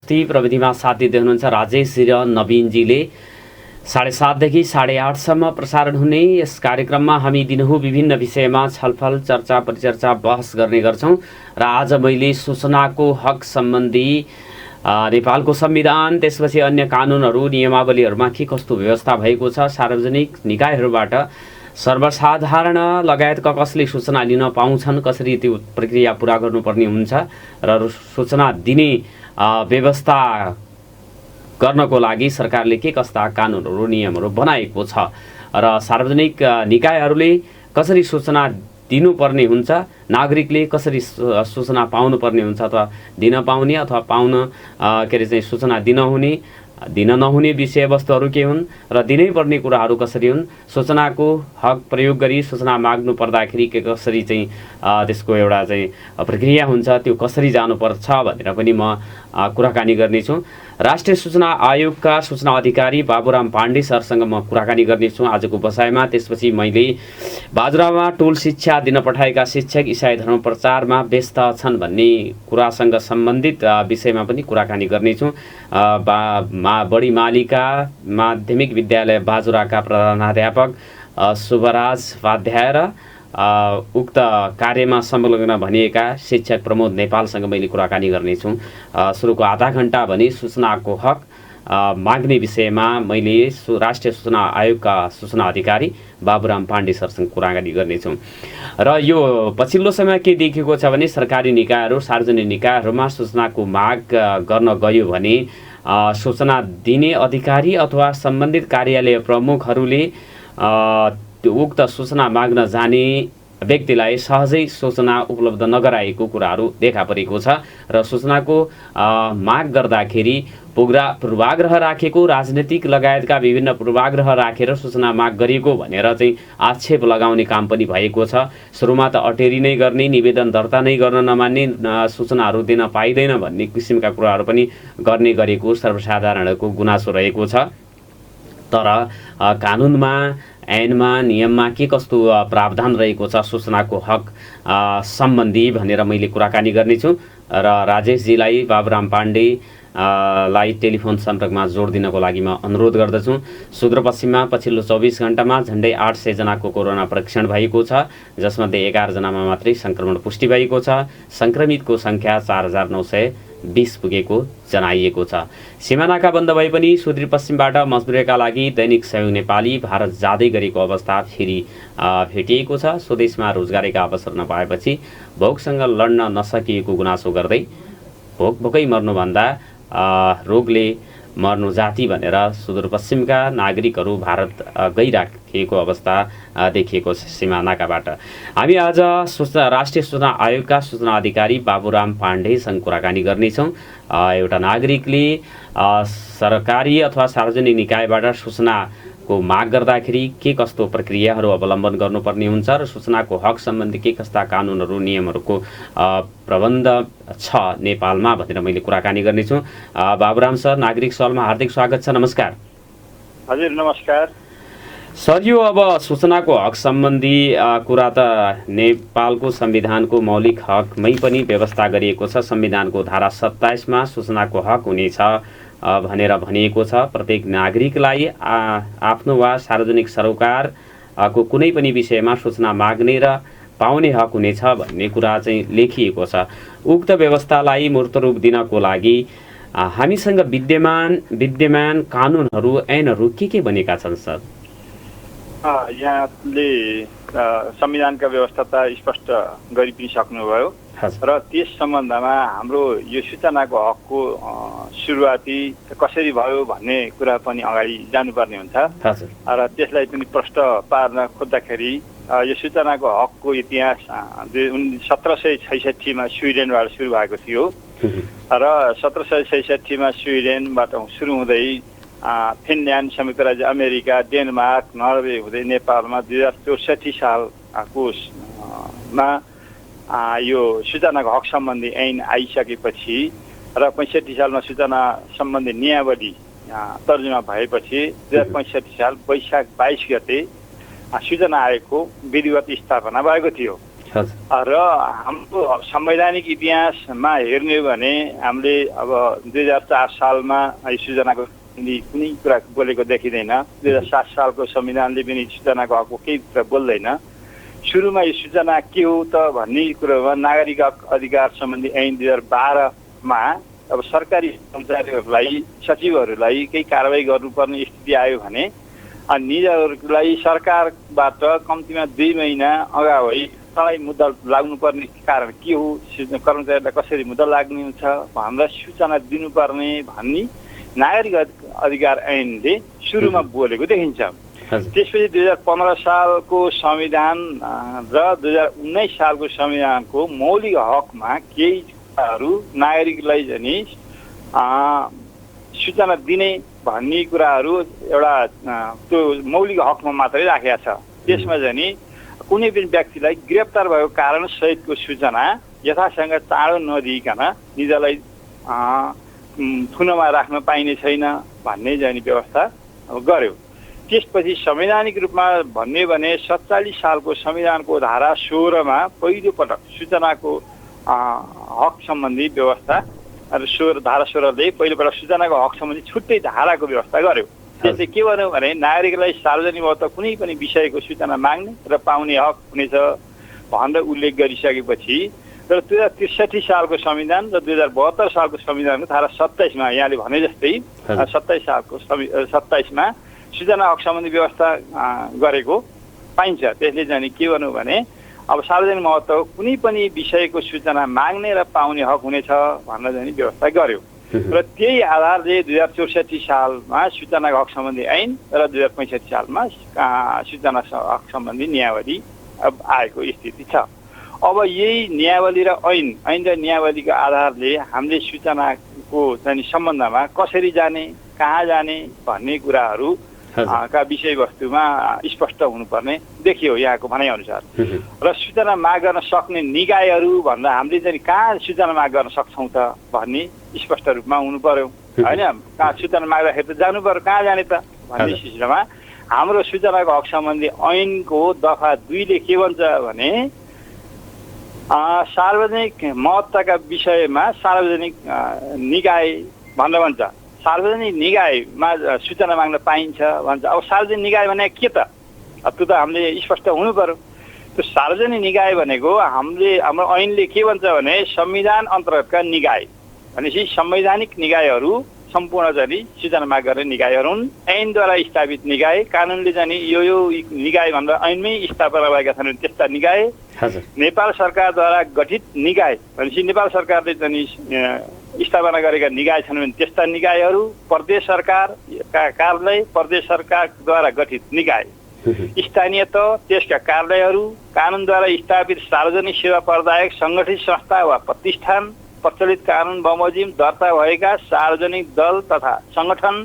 प्रविधिमा साथ दिँदै हुनुहुन्छ राजेशजी र नवीनजीले। 7:30 देखि 8:30सम्म प्रसारण हुने यस कार्यक्रममा हामी दिनहुँ विभिन्न विषयमा छलफल, चर्चा, परिचर्चा, बहस गर्ने गर्छौँ। र आज मैले सूचनाको हक सम्बन्धी नेपालको संविधान, त्यसपछि अन्य कानुनहरू, नियमावलीहरूमा के कस्तो व्यवस्था भएको छ, सार्वजनिक निकायहरूबाट सर्वसाधारण लगायत कसले सूचना लिन पाउँछन्, कसरी त्यो प्रक्रिया पुरा गर्नुपर्ने हुन्छ र सूचना दिने व्यवस्था गर्नको लागि सरकारले के कस्ता कानुनहरू, नियमहरू बनाएको छ र सार्वजनिक निकायहरूले कसरी सूचना दिनुपर्ने हुन्छ, नागरिकले कसरी सूचना पाउनुपर्ने हुन्छ, अथवा दिन पाउने अथवा पाउन सूचना दिन नहुने विषयवस्तुहरू के हुन् र दिनै पर्ने कुराहरू कसरी हुन्, सूचनाको हक प्रयोग गरी सूचना माग्नु पर्दाखेरि कसरी त्यसको एउटा प्रक्रिया हुन्छ, त्यो कसरी जानुपर्छ भनेर पनि म कुराकानी गर्नेछु। राष्ट्रिय सूचना आयोगका सूचना अधिकारी बाबुराम पाण्डे सरसँग म कुराकानी गर्नेछु आजको बसाइमा। त्यसपछि मैले बाजुरामा टोल शिक्षा दिन पठाएका शिक्षक इसाई धर्म प्रचारमा व्यस्त छन् भन्ने कुरासँग सम्बन्धित विषयमा पनि कुराकानी गर्नेछु। बडी मालिका माध्यमिक विद्यालय बाजुराका प्रधानाध्यापक शुभराज उपाध्याय र उक्त कार्यमा संलग्न भनिएका शिक्षक प्रमोद नेपालसँग मैले कुराकानी गर्नेछु। सुरुको आधा घण्टा भने सूचनाको हक माग्ने विषयमा मैले राष्ट्रिय सूचना आयोगका सूचना अधिकारी बाबुराम पाण्डे सरसँग कुराकानी गर्नेछु। र यो पछिल्लो समय के देखिएको छ भने सरकारी निकायहरू, सार्वजनिक निकायहरूमा सूचनाको माग गर्न गयो भने सूचना दिने अधिकारी अथवा सम्बन्धित कार्यालय प्रमुखहरूले उक्त सूचना माग्न जाने व्यक्तिलाई सहजै सूचना उपलब्ध नगराएको कुराहरू देखा परेको छ र सूचनाको माग गर्दाखेरि पूर्वाग्रह राखेको, राजनीतिक लगायतका विभिन्न पूर्वाग्रह राखेर सूचना माग गरिएको भनेर आक्षेप लगाउने काम पनि भएको छ। सुरुमा त अटेरी नै गर्ने, निवेदन दर्ता नै गर्न नमान्ने, सूचनाहरू दिन पाइँदैन भन्ने किसिमका कुराहरू पनि गर्ने गरेको सर्वसाधारणको गुनासो रहेको छ। तर कानुनमा, ऐनमा, नियममा के कस्तो प्रावधान रहेको छ सूचनाको हक सम्बन्धी भनेर मैले कुराकानी गर्नेछु र राजेशजीलाई, बाबुराम पाण्डे लाई टेलिफोन सम्पर्कमा जोड दिनको लागि म अनुरोध गर्दछु। सुदूरपश्चिममा पछिल्लो 24 घण्टामा झन्डै 800 जनाको कोरोना परीक्षण भएको छ, जसमध्ये 11 जनामा मात्रै संक्रमण पुष्टि भएको छ। संक्रमितको संख्या 4920 पुगेको जनाइएको छ। सिमानाका बन्द भए पनि सुदूरपश्चिमबाट मजदुरका लागि दैनिक सहयोग नेपाली भारत जाँदै गरेको अवस्था फेरि भेटिएको छ। स्वदेशमा रोजगारीका अवसर नपाएपछि भोकसँग लड्न नसकिएको गुनासो गर्दै भोकै मर्नुभन्दा रोगले मर्नु जाति भनेर सुदूरपश्चिमका नागरिकहरू भारत गइराखेको अवस्था देखिएको छ सिमानाकाबाट। हामी आज राष्ट्रिय सूचना आयोगका सूचना अधिकारी बाबुराम पाण्डेसँग कुराकानी गर्नेछौँ। एउटा नागरिकले सरकारी अथवा सार्वजनिक निकायबाट सूचनाको माग गर्दाखेरि के कस्तो प्रक्रियाहरू अवलम्बन गर्नुपर्ने हुन्छ र सूचनाको हक सम्बन्धी के कस्ता कानुनहरू, नियमहरूको प्रबन्ध छ नेपालमा भनेर मैले कुराकानी गर्नेछु। बाबुराम सर, नागरिक सवालमा हार्दिक स्वागत छ। नमस्कार। हजुर नमस्कार सर। यो अब सूचनाको हक सम्बन्धी कुरा त नेपालको संविधानको मौलिक हकमै पनि व्यवस्था गरिएको छ। संविधानको धारा 27 मा सूचनाको हक हुनेछ भनेर भनिएको छ। प्रत्येक नागरिकलाई आफ्नो वा सार्वजनिक सरोकारको कुनै पनि विषयमा सूचना माग्ने र पाउने हक हुनेछ भन्ने कुरा लेखिएको छ। उक्त व्यवस्थालाई मूर्त रूप दिनको लागि हामीसँग विद्यमान कानुनहरू, ऐनहरू के बनेका छन् सर? यहाँले संविधानका व्यवस्था त स्पष्ट गरि पनि सक्नुभयो र त्यस सम्बन्धमा हाम्रो यो सूचनाको हकको सुरुवाती कसरी भयो भन्ने कुरा पनि अगाडि जानुपर्ने हुन्छ र त्यसलाई पनि प्रष्ट पार्न खोज्दाखेरि यो सूचनाको हकको इतिहास 1766 मा स्विडेनबाट सुरु भएको थियो र 1766 मा स्विडेनबाट सुरु हुँदै फिनल्यान्ड, संयुक्त राज्य अमेरिका, डेनमार्क, नर्वे हुँदै नेपालमा 2064 सालको यो सूचनाको हक सम्बन्धी ऐन आइसकेपछि र 65 सालमा सूचना सम्बन्धी नियमावली तर्जुमा भएपछि 2065 साल वैशाख 22 गते सूचना आयोगको विधिवत स्थापना भएको थियो। र हाम्रो संवैधानिक इतिहासमा हेर्ने हो भने हामीले अब 2004 सालमा सूचनाको कुनै कुरा बोलेको देखिँदैन। 2007 सालको संविधानले पनि सूचनाको हकको केही कुरा बोल्दैन। सुरुमा यो सूचना के हो त भन्ने कुरोमा नागरिक अधिकार सम्बन्धी ऐन 2012मा अब सरकारी कर्मचारीहरूलाई सचिवहरूलाई केही कारबाही गर्नुपर्ने स्थिति आयो भने निजहरूलाई सरकारबाट कम्तीमा 2 महिना अगावै तँलाई मुद्दा लाग्नुपर्ने कारण के हो, कर्मचारीलाई कसरी मुद्दा लाग्ने हुन्छ भनेर सूचना दिनुपर्ने भन्ने नागरिक अधिकार ऐनले सुरुमा बोलेको देखिन्छ। त्यसपछि 2015 सालको संविधान र 2019 सालको संविधानको मौलिक हकमा केही कुराहरू नागरिकलाई पनि सूचना दिने भन्ने कुराहरू एउटा त्यो मौलिक हकमा मात्रै राखेको छ। त्यसमा चाहिँ कुनै पनि व्यक्तिलाई गिरफ्तार भएको कारण सहितको सूचना यथासँग चाँडो नदिइकन निजलाई थुनमा राख्न पाइने छैन भन्ने चाहिँ व्यवस्था गर्यो। त्यसपछि संवैधानिक रूपमा भन्ने भने 47 सालको संविधानको धारा 16मा पहिलो पटक सूचनाको हक सम्बन्धी व्यवस्था धारा 16ले पहिलोपटक सूचनाको हक सम्बन्धी छुट्टै धाराको व्यवस्था गर्यो। त्यसले के भन्यो भने नागरिकलाई सार्वजनिक महत्त्व कुनै पनि विषयको सूचना माग्ने र पाउने हक हुनेछ भनेर उल्लेख गरिसकेपछि र 2063 सालको संविधान र 2072 सालको संविधानको धारा 27मा यहाँले भने जस्तै 27 सालको 27मा सूचना हक सम्बन्धी व्यवस्था गरेको पाइन्छ। त्यसले चाहिँ के भन्नु भने अब सार्वजनिक महत्त्व कुनै पनि विषयको सूचना माग्ने र पाउने हक हुनेछ भनेर चाहिँ व्यवस्था गर्यो। र त्यही आधारले 2064 सालमा सूचनाको हक सम्बन्धी ऐन र 2065 सालमा सूचना हक सम्बन्धी नियावली आएको स्थिति छ। अब यही नियावली र ऐन र नियावलीको आधारले हामीले सूचनाको चाहिँ सम्बन्धमा कसरी जाने, कहाँ जाने भन्ने कुराहरू का विषयवस्तुमा स्पष्ट हुनुपर्ने देखियो यहाँको भनाइअनुसार। र सूचना माग गर्न सक्ने निकायहरू भन्दा हामीले चाहिँ कहाँ सूचना माग गर्न सक्छौँ त भन्ने स्पष्ट रूपमा हुनु पर्यो होइन। कहाँ सूचना माग्दाखेरि त जानु पर्यो, कहाँ जाने त भन्ने सिलसिलामा हाम्रो सूचनाको हक सम्बन्धी ऐनको दफा 2ले के भन्छ भने सार्वजनिक महत्त्वका विषयमा सार्वजनिक निकाय भनेर भन्छ। सार्वजनिक निकायमा सूचना माग्न पाइन्छ भन्छ। अब सार्वजनिक निकाय भने के त? त्यो त हामीले स्पष्ट हुनु पर्यो। त्यो सार्वजनिक निकाय भनेको हाम्रो ऐनले के भन्छ भने संविधान अन्तर्गतका निकाय भनेपछि संवैधानिक निकायहरू सम्पूर्ण चाहिँ सूचना माग गर्ने निकायहरू हुन्। ऐनद्वारा स्थापित निकाय, कानुनले चाहिँ यो निकाय भनेर ऐनमै स्थापना भएका छन् त्यस्ता निकाय। नेपाल सरकारद्वारा गठित निकाय भनेपछि नेपाल सरकारले चाहिँ स्थापना गरेका निकाय छन् भने त्यस्ता निकायहरू। प्रदेश सरकारका कार्यालय, प्रदेश सरकारद्वारा गठित निकाय। स्थानीय तह त्यसका कार्यालयहरू, कानुनद्वारा स्थापित सार्वजनिक सेवा प्रदायक सङ्गठित संस्था वा प्रतिष्ठान, प्रचलित कानुन बमोजिम दर्ता भएका सार्वजनिक दल तथा सङ्गठन,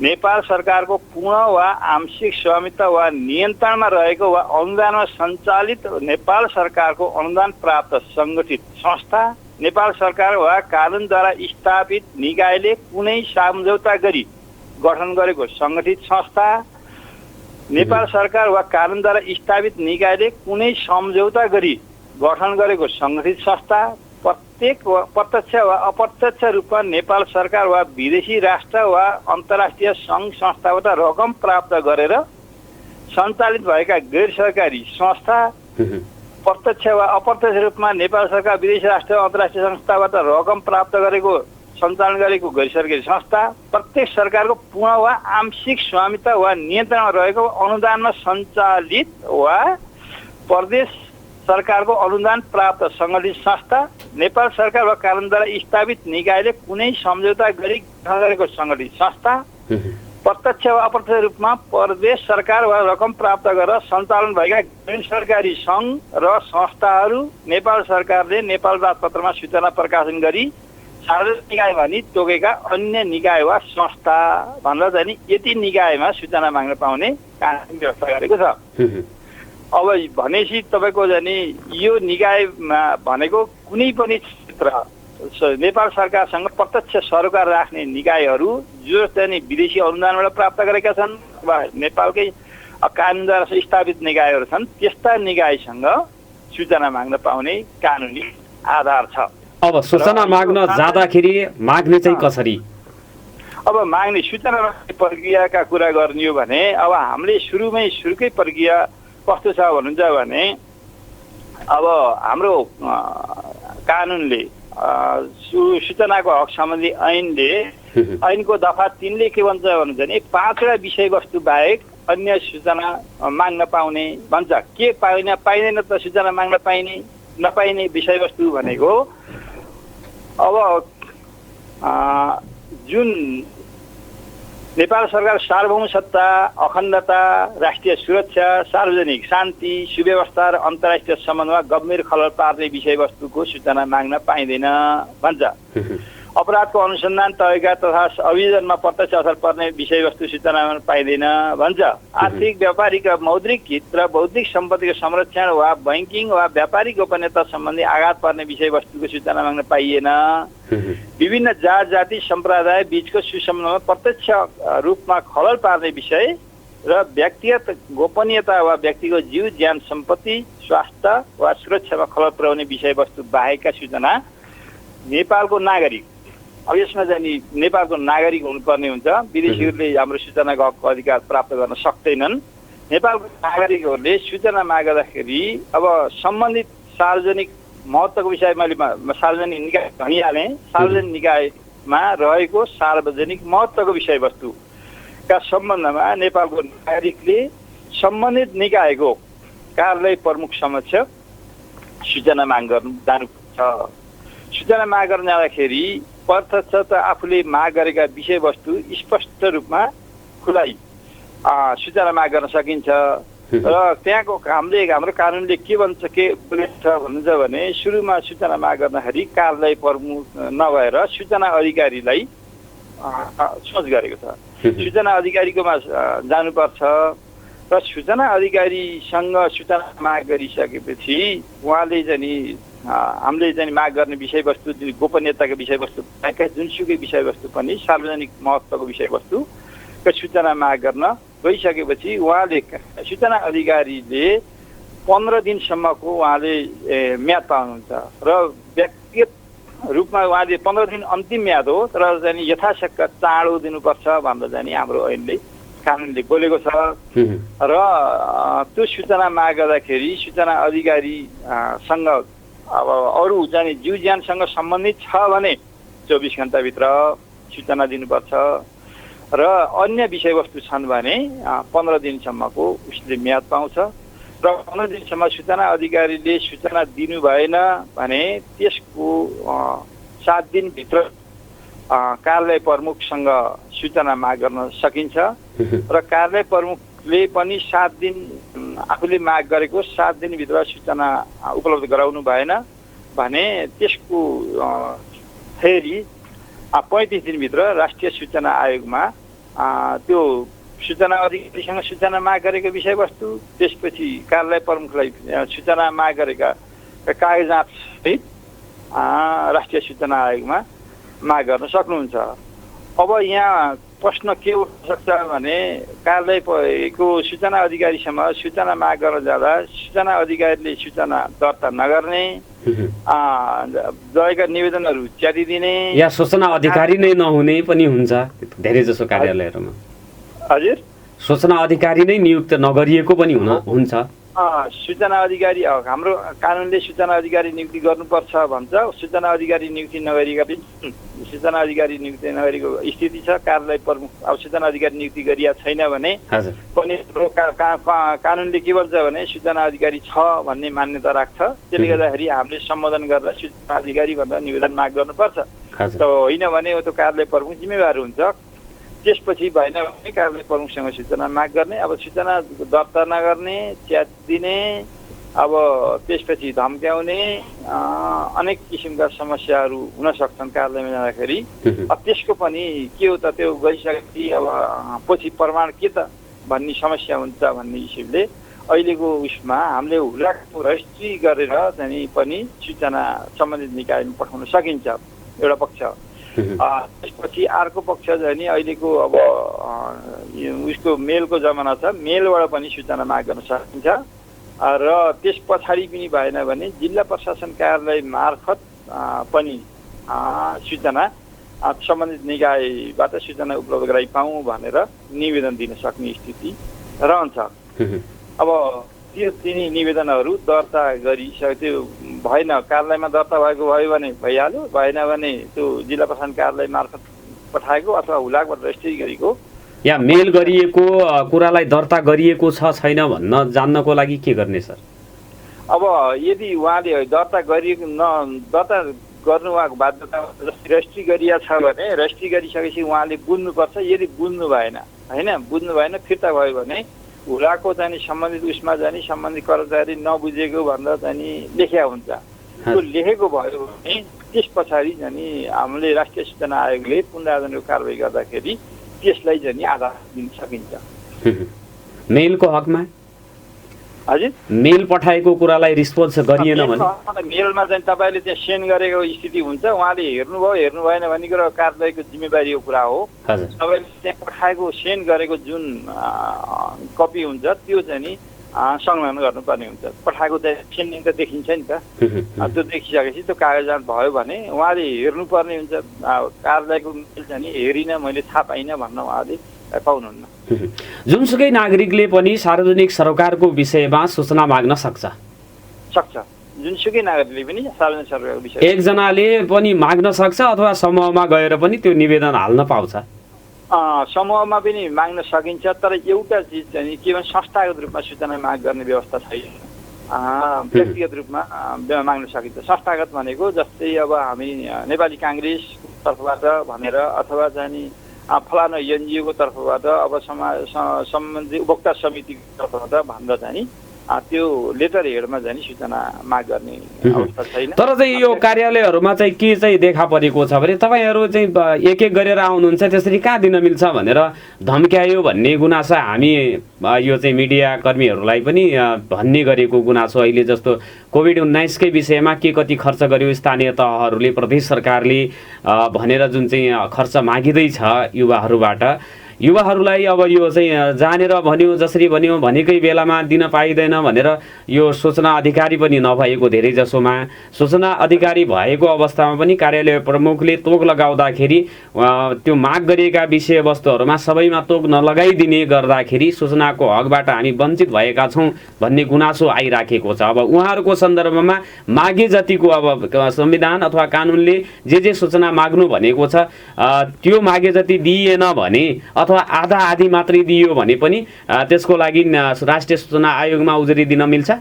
नेपाल सरकारको पूर्ण वा आंशिक स्वामित्व वा नियन्त्रणमा रहेको वा अनुदानमा सञ्चालित नेपाल सरकारको अनुदान प्राप्त सङ्गठित संस्था, नेपाल सरकार वा कानुनद्वारा स्थापित निकायले कुनै सम्झौता गरी गठन गरेको सङ्गठित संस्था, नेपाल सरकार वा कानुनद्वारा स्थापित निकायले कुनै सम्झौता गरी गठन गरेको सङ्गठित संस्था, प्रत्यक्ष वा अप्रत्यक्ष रूपमा नेपाल सरकार वा विदेशी राष्ट्र वा अन्तर्राष्ट्रिय सङ्घ संस्थाबाट रकम प्राप्त गरेर सञ्चालित भएका गैर सरकारी संस्था, प्रत्यक्ष वा अप्रत्यक्ष रूपमा नेपाल सरकार विदेशी राष्ट्र वा अन्तर्राष्ट्रिय संस्थाबाट रकम प्राप्त गरेको सञ्चालन गरेको गैर सरकारी संस्था, प्रत्येक सरकारको पूर्ण वा आंशिक स्वामित्व वा नियन्त्रणमा रहेको अनुदानमा सञ्चालित वा प्रदेश सरकारको अनुदान प्राप्त सङ्गठित संस्था, नेपाल सरकार वा कानुनद्वारा स्थापित निकायले कुनै सम्झौता गरी गठन गरेको सङ्गठित संस्था, प्रत्यक्ष वा अप्रत्यक्ष रूपमा प्रदेश सरकार वा रकम प्राप्त गरेर सञ्चालन भएका गैर सरकारी सङ्घ र संस्थाहरू, नेपाल सरकारले नेपाल राजपत्रमा सूचना प्रकाशन गरी सार्वजनिक निकाय भनी तोकेका अन्य निकाय वा संस्था भनेर चाहिँ यति निकायमा सूचना माग्न पाउने कानुन व्यवस्था गरेको छ। अब भनेपछि तपाईँको चाहिँ यो निकायमा भनेको कुनै पनि क्षेत्र नेपाल सरकारसँग प्रत्यक्ष सरोकार राख्ने निकायहरू जो चाहिँ विदेशी अनुदानबाट प्राप्त गरेका छन् वा नेपालकै कानुनद्वारा स्थापित निकायहरू छन् त्यस्ता निकायसँग सूचना माग्न पाउने कानुनी आधार छ। अब सूचना माग्न जाँदाखेरि माग्ने चाहिँ कसरी? अब माग्ने सूचना माग्ने प्रक्रियाका कुरा गर्ने हो भने अब हामीले सुरुकै प्रक्रिया कस्तो छ भन्नुहुन्छ भने अब हाम्रो कानुनले सूचनाको हक सम्बन्धी ऐनको दफा 3 ले के भन्छ भने 5वटा विषयवस्तु बाहेक अन्य सूचना माग्न पाउने भन्छ। के पाइँदैन त सूचना माग्न पाइने नपाइने विषयवस्तु भनेको अब जुन नेपाल सरकार सार्वभौम सत्ता, अखण्डता, राष्ट्रिय सुरक्षा, सार्वजनिक शान्ति, सुव्यवस्था र अन्तर्राष्ट्रिय सम्बन्धमा गम्भीर खलल पार्ने विषयवस्तुको सूचना माग्न पाइँदैन भन्छ। अपराधको अनुसन्धान, तहकीकात तथा अभियोजनमा प्रत्यक्ष असर पर्ने विषयवस्तु सूचना माग्न पाइँदैन भन्छ। आर्थिक, व्यापारिक र मौद्रिक हित र बौद्धिक सम्पत्तिको संरक्षण वा बैंकिङ वा व्यापारिक गोपनीयता सम्बन्धी आघात पर्ने विषयवस्तुको सूचना माग्न पाइएन। विभिन्न जात जाति सम्प्रदाय बीचको सुसम्बन्धमा प्रत्यक्ष रूपमा खलल पार्ने विषय र व्यक्तिगत गोपनीयता वा व्यक्तिको जीव ज्यान सम्पत्ति स्वास्थ्य वा सुरक्षामा खलल पुर्याउने विषयवस्तु बाहेकका सूचना नेपालको नागरिक, अब यसमा चाहिँ नेपालको नागरिक हुनुपर्ने हुन्छ। विदेशीहरूले हाम्रो सूचनाको हकको अधिकार प्राप्त गर्न सक्दैनन्। नेपालको नागरिकहरूले सूचना माग्दाखेरि अब सम्बन्धित सार्वजनिक महत्त्वको विषय मैले सार्वजनिक निकाय भनिहालेँ। सार्वजनिक निकायमा रहेको सार्वजनिक महत्त्वको विषयवस्तुका सम्बन्धमा नेपालको नागरिकले सम्बन्धित निकायको कार्यालय प्रमुख समक्ष सूचना माग गर्न जानुपर्छ। सूचना माग गर्न जाँदाखेरि प्रत्यक्ष आफूले माग गरेका विषयवस्तु स्पष्ट रूपमा खुलाई सूचना माग गर्न सकिन्छ। र त्यहाँको हाम्रो कानुनले के भन्छ भन्नुहुन्छ भने सुरुमा सूचना माग गर्दाखेरि कार्यालय प्रमुख नभएर सूचना अधिकारीलाई सोच गरेको छ। सूचना अधिकारीकोमा जानुपर्छ र सूचना अधिकारीसँग सूचना माग गरिसकेपछि उहाँले चाहिँ हामीले चाहिँ माग गर्ने विषयवस्तु गोपनीयताको विषयवस्तु जुनसुकै विषयवस्तु पनि सार्वजनिक महत्त्वको विषयवस्तुको सूचना माग गर्न गइसकेपछि उहाँले सूचना अधिकारीले 15 दिनसम्मको उहाँले म्याद पाउनुहुन्छ र व्यक्तिगत रूपमा उहाँले 15 दिन अन्तिम म्याद हो तर चाहिँ यथाशक्य चाँडो दिनुपर्छ भनेर चाहिँ हाम्रो ऐनले कानुनले बोलेको छ। र त्यो सूचना माग गर्दाखेरि सूचना अधिकारीसँग अब अरू चाहिँ जीव ज्यानसँग सम्बन्धित छ भने 24 घण्टाभित्र सूचना दिनुपर्छ र अन्य विषयवस्तु छन् भने 15 दिनसम्मको उसले म्याद पाउँछ र 15 दिनसम्म सूचना अधिकारीले सूचना दिनु भएन भने त्यसको 7 दिनभित्र कार्यालय प्रमुखसँग सूचना माग गर्न सकिन्छ र कार्यालय प्रमुखले पनि 7 दिन आफूले माग गरेको 7 दिनभित्र सूचना उपलब्ध गराउनु भएन भने त्यसको फेरि 35 दिनभित्र राष्ट्रिय सूचना आयोगमा त्यो सूचना अधिकारीसँग सूचना माग गरेको विषयवस्तु त्यसपछि कार्यालय प्रमुखलाई सूचना माग गरेका कागजात सहित राष्ट्रिय सूचना आयोगमा माग गर्न सक्नुहुन्छ। अब यहाँ प्रश्न के उठ्न सक्छ भने कार्यालयको सूचना अधिकारीसँग सूचना माग गर्न जाँदा सूचना अधिकारीले सूचना दर्ता नगर्ने, दयका निवेदनहरू च्यातिदिने या सूचना अधिकारी नै नहुने पनि हुन्छ धेरै जसो कार्यालयहरूमा। हजुर, सूचना अधिकारी नै नियुक्त नगरिएको पनि हुन्छ। सूचना अधिकारी हाम्रो कानुनले सूचना अधिकारी नियुक्ति गर्नुपर्छ भन्छ। सूचना अधिकारी नियुक्ति नगरेका पनि सूचना अधिकारी नियुक्ति नगरेको स्थिति छ। कार्यालय प्रमुख अब सूचना अधिकारी नियुक्ति गरिया छैन भने पनि कानुनले के भन्छ भने सूचना अधिकारी छ भन्ने मान्यता राख्छ। त्यसले गर्दाखेरि हामीले सम्बोधन गरेर सूचना अधिकारी भनेर निवेदन माग गर्नुपर्छ। होइन भने त्यो कार्यालय प्रमुख जिम्मेवार हुन्छ। त्यसपछि भएन भने कार्यालय प्रमुखसँग सूचना माग गर्ने, अब सूचना दर्ता नगर्ने, च्यात दिने, अब त्यसपछि धम्क्याउने अनेक किसिमका समस्याहरू हुन सक्छन् कार्यालयमा जाँदाखेरि। अब त्यसको पनि के हो त त्यो गइसकेपछि अब पछि प्रमाण के त भन्ने समस्या हुन्छ भन्ने हिसाबले अहिलेको उसमा हामीले हुलाकको रजिस्ट्री गरेर चाहिँ पनि सूचना सम्बन्धित निकायमा पठाउन सकिन्छ एउटा पक्ष। त्यसपछि अर्को पक्ष चाहिँ नि अहिलेको अब उसको मेलको जमाना छ, मेलबाट पनि सूचना माग गर्न सकिन्छ। र त्यस पछाडि पनि भएन भने जिल्ला प्रशासन कार्यालय मार्फत पनि सूचना सम्बन्धित निकायबाट सूचना उपलब्ध गराइपाउँ भनेर निवेदन दिन सक्ने स्थिति रहन्छ। अब त्यो तिनी निवेदनहरू दर्ता गरिसक्यो, त्यो भएन कार्यालयमा दर्ता भएको भयो भने भइहाल्यो, भएन भने त्यो जिल्ला प्रशासन कार्यालय मार्फत पठाएको अथवा हुलाकबाट रजिस्ट्री गरेको या मेल गरिएको कुरालाई दर्ता गरिएको छ छैन भन्न जान्नको लागि के गर्ने सर? अब यदि उहाँले दर्ता दर्ता गर्नु उहाँको बाध्यता रजिस्ट्री गरिया छ भने रजिस्ट्री गरिसकेपछि उहाँले बुझ्नुपर्छ। यदि बुझ्नु भएन फिर्ता भयो भने हुलाको चाहिँ सम्बन्धित उसमा जाने सम्बन्धित कर्मचारी नबुझेको भन्दा चाहिँ लेख्या हुन्छ। त्यो लेखेको भयो भने त्यस पछाडि चाहिँ हामीले राष्ट्रिय सूचना आयोगले पुनरावलोकनको कारबाही गर्दाखेरि त्यसलाई चाहिँ आधार दिन सकिन्छ। मेलको हकमा हजुर मेल पठाएको कुरालाई रिस्पोन्स गरिएन भने मेलमा चाहिँ तपाईँले त्यहाँ सेन्ड गरेको स्थिति हुन्छ, उहाँले हेर्नुभयो हेर्नु भएन भन्ने कुरा कार्यालयको जिम्मेवारीको कुरा हो। तपाईँले त्यहाँ पठाएको सेन्ड गरेको जुन कपी हुन्छ त्यो चाहिँ नि संलग्न गर्नुपर्ने हुन्छ। पठाएको चाहिँ सेन्डिङ त देखिन्छ नि त, त्यो देखिसकेपछि त्यो कागजात भयो भने उहाँले हेर्नुपर्ने हुन्छ। कार्यालयको मेल चाहिँ नि हेरिनँ मैले थाहा पाइनँ भन्न उहाँले पाउनुहुन्न। जुनसुकै नागरिकले पनि सार्वजनिक सरोकारको विषयमा सूचना माग्न सक्छ। जुनसुकै नागरिकले पनि सार्वजनिक सरोकारको विषय एकजनाले पनि माग्न सक्छ अथवा समूहमा गएर पनि त्यो निवेदन हाल्न पाउँछ। समूहमा पनि माग्न सकिन्छ, तर एउटा चिज चाहिँ के भने संस्थागत रूपमा सूचना माग गर्ने व्यवस्था छैन। व्यक्तिगत रूपमा माग्न सकिन्छ। संस्थागत भनेको जस्तै अब हामी नेपाली काङ्ग्रेसको तर्फबाट भनेर अथवा चाहिँ फलानु एनजिओको तर्फबाट अब सम्बन्धित उपभोक्ता समितिको तर्फबाट भनेर चाहिँ त्यो लेटर हेडमा चाहिँ सूचना माग गर्ने अवस्था छैन। तर चाहिँ यो कार्यालयहरूमा चाहिँ के चाहिँ देखा परेको छ भने तपाईँहरू चाहिँ एक एक गरेर आउनुहुन्छ, त्यसरी कहाँ दिन मिल्छ भनेर धम्क्यायो भन्ने गुनासो हामी यो चाहिँ मिडिया कर्मीहरूलाई पनि भन्ने गरेको गुनासो अहिले जस्तो कोभिड-19कै विषयमा के कति खर्च गर्यो स्थानीय तहहरूले प्रदेश सरकारले भनेर जुन चाहिँ खर्च मागिँदैछ युवाहरूलाई अब यो चाहिँ जानेर भन्यो जसरी भन्यो भनेकै बेलामा दिन पाइँदैन भनेर यो सूचना अधिकारी पनि नभएको धेरै जसोमा सूचना अधिकारी भएको अवस्थामा पनि कार्यालय प्रमुखले तोक लगाउँदाखेरि त्यो माग गरिएका विषयवस्तुहरूमा सबैमा तोक नलगाइदिने गर्दाखेरि सूचनाको हकबाट हामी वञ्चित भएका छौँ भन्ने गुनासो आइराखेको छ। अब उहाँहरूको सन्दर्भमा मागे जतिको अब संविधान अथवा कानुनले जे सूचना माग्नु भनेको छ त्यो मागे जति दिइएन भने अथवा आधा आधी मात्रै दियो भने पनि त्यसको लागि राष्ट्रिय सूचना आयोगमा उजुरी दिन मिल्छ।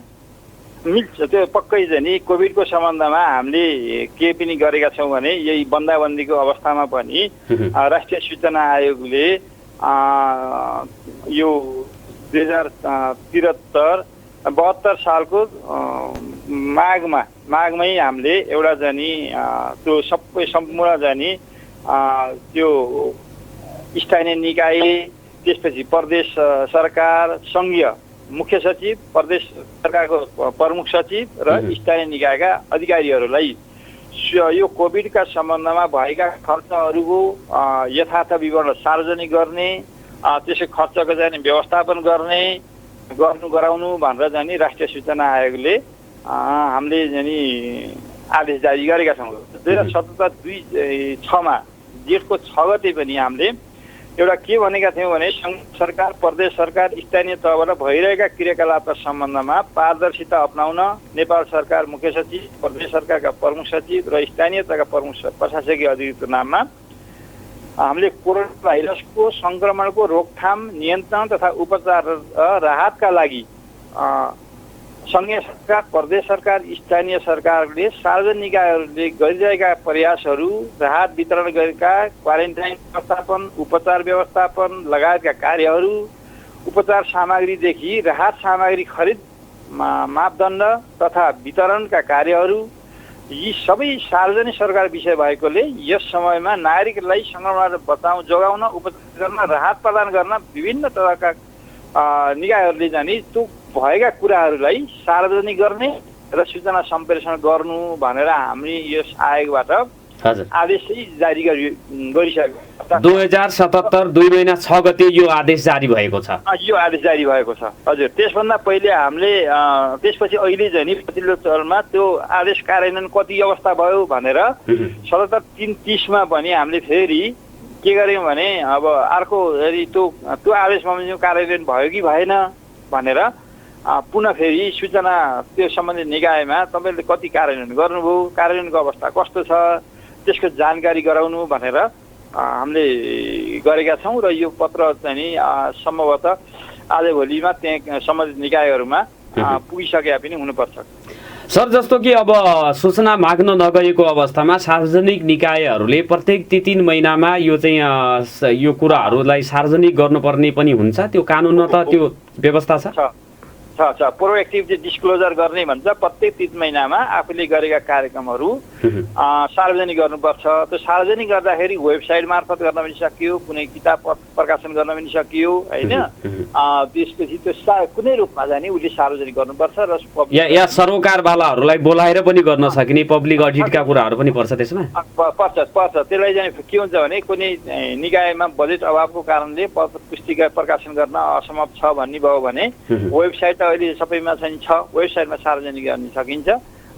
त्यो पक्कै चाहिँ नि कोभिडको सम्बन्धमा हामीले के पनि गरेका छौँ भने यही बन्दाबन्दीको अवस्थामा पनि राष्ट्रिय सूचना आयोगले यो 2073 सालको माघमै हामीले एउटा जानी त्यो सबै सम्पूर्ण जानी त्यो स्थानीय निकाय, त्यसपछि प्रदेश सरकार, सङ्घीय मुख्य सचिव, प्रदेश सरकारको प्रमुख सचिव र स्थानीय निकायका अधिकारीहरूलाई यो कोभिडका सम्बन्धमा भएका खर्चहरूको यथार्थ विवरण सार्वजनिक गर्ने, त्यसै खर्चको चाहिँ व्यवस्थापन गराउनु भनेर चाहिँ राष्ट्रिय सूचना आयोगले हामीले चाहिँ आदेश जारी गरेका छौँ। 2077-26मा जेठको 6 गते पनि हामीले एउटा के भनेका थियौँ भने सङ्घ सरकार, प्रदेश सरकार, स्थानीय तहबाट भइरहेका क्रियाकलापका सम्बन्धमा पारदर्शिता अपनाउन नेपाल सरकार मुख्य सचिव, प्रदेश सरकारका प्रमुख सचिव र स्थानीय तहका प्रमुख प्रशासकीय अधिकारीको नाममा हामीले कोरोना भाइरसको सङ्क्रमणको रोकथाम, नियन्त्रण तथा उपचार र राहतका लागि सङ्घीय सरकार, प्रदेश सरकार, स्थानीय सरकारले सार्वजनिक निकायहरूले गरिरहेका प्रयासहरू, राहत वितरण गरेका क्वारेन्टाइन व्यवस्थापन, उपचार व्यवस्थापन लगायतका कार्यहरू, उपचार सामग्रीदेखि राहत सामग्री खरिद, मापदण्ड तथा वितरणका कार्यहरू, यी सबै सार्वजनिक सरकार विषय भएकोले यस समयमा नागरिकलाई सङ्क्रमणबाट जोगाउन, उपचार गर्न, राहत प्रदान गर्न विभिन्न तहका निकायहरूले जाने त्यो भएका कुराहरूलाई सार्वजनिक गर्ने र सूचना सम्प्रेषण गर्नु भनेर हामी यस आयोगबाट हजुर आदेश चाहिँ जारी गरिसक्यो। 2077 2 महिना 6 गते यो आदेश जारी भएको छ। यो आदेश जारी भएको छ हजुर। त्यसभन्दा पहिले हामीले त्यसपछि अहिले चाहिँ नि पछिल्लो चरणमा त्यो आदेश कार्यान्वयन कति अवस्था भयो भनेर 77-330 मा पनि हामीले फेरि के गर्यौँ भने अब अर्को यदि त्यो आदेश बमोजिम कार्यान्वयन भयो कि भएन भनेर पुनः फेरि सूचना त्यो सम्बन्धित निकायमा तपाईँले कति कार्यान्वयन गर्नुभयो, कार्यान्वयनको अवस्था कस्तो छ त्यसको जानकारी गराउनु भनेर हामीले गरेका छौँ र यो पत्र चाहिँ नि सम्भवतः आजभोलिमा त्यहाँ सम्बन्धित निकायहरूमा पुगिसकेका पनि हुनुपर्छ। सर जस्तो कि अब सूचना माग्न नगएको अवस्थामा सार्वजनिक निकायहरूले प्रत्येक 3 महिनामा यो चाहिँ यो कुराहरूलाई सार्वजनिक गर्नुपर्ने पनि हुन्छ, त्यो कानुनमा त त्यो व्यवस्था छ? प्रोएक्टिभ डिस्क्लोजर गर्ने भन्छ। प्रत्येक 3 महिनामा आफूले गरेका कार्यक्रमहरू सार्वजनिक गर्नुपर्छ। त्यो सार्वजनिक गर्दाखेरि वेबसाइट मार्फत गर्न पनि सकियो, कुनै किताब प्रकाशन गर्न पनि सकियो होइन। त्यसपछि त्यो कुनै रूपमा जाने उसले सार्वजनिक गर्नुपर्छ र या सरोकारवालाहरूलाई बोलाएर पनि गर्न सकिने पब्लिक अडिटका कुराहरू पनि पर्छ त्यसमा? पर्छ। त्यसलाई चाहिँ के हुन्छ भने कुनै निकायमा बजेट अभावको कारणले पुस्तिका प्रकाशन गर्न असम्भव छ भन्ने भयो भने वेबसाइट अहिले सबैमा चाहिँ छ, वेबसाइटमा सार्वजनिक गर्न सकिन्छ।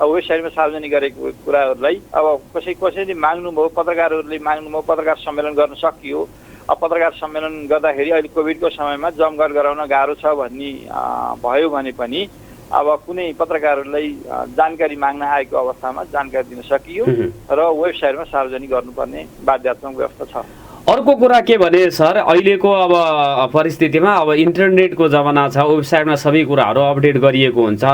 अब वेबसाइटमा सार्वजनिक गरेको कुराहरूलाई अब कसैले माग्नुभयो, पत्रकारहरूले माग्नुभयो, पत्रकार सम्मेलन गर्न सकियो। अब पत्रकार सम्मेलन गर्दाखेरि अहिले कोभिडको समयमा जमघट गराउन गाह्रो छ भन्ने भयो भने पनि अब कुनै पत्रकारहरूलाई जानकारी माग्न आएको अवस्थामा जानकारी दिन सकियो र वेबसाइटमा सार्वजनिक गर्नुपर्ने बाध्यात्मक व्यवस्था छ। अर्को कुरा के भने सर, अहिलेको अब परिस्थितिमा अब इन्टरनेटको जमाना छ, वेबसाइटमा सबै कुराहरू अपडेट गरिएको हुन्छ।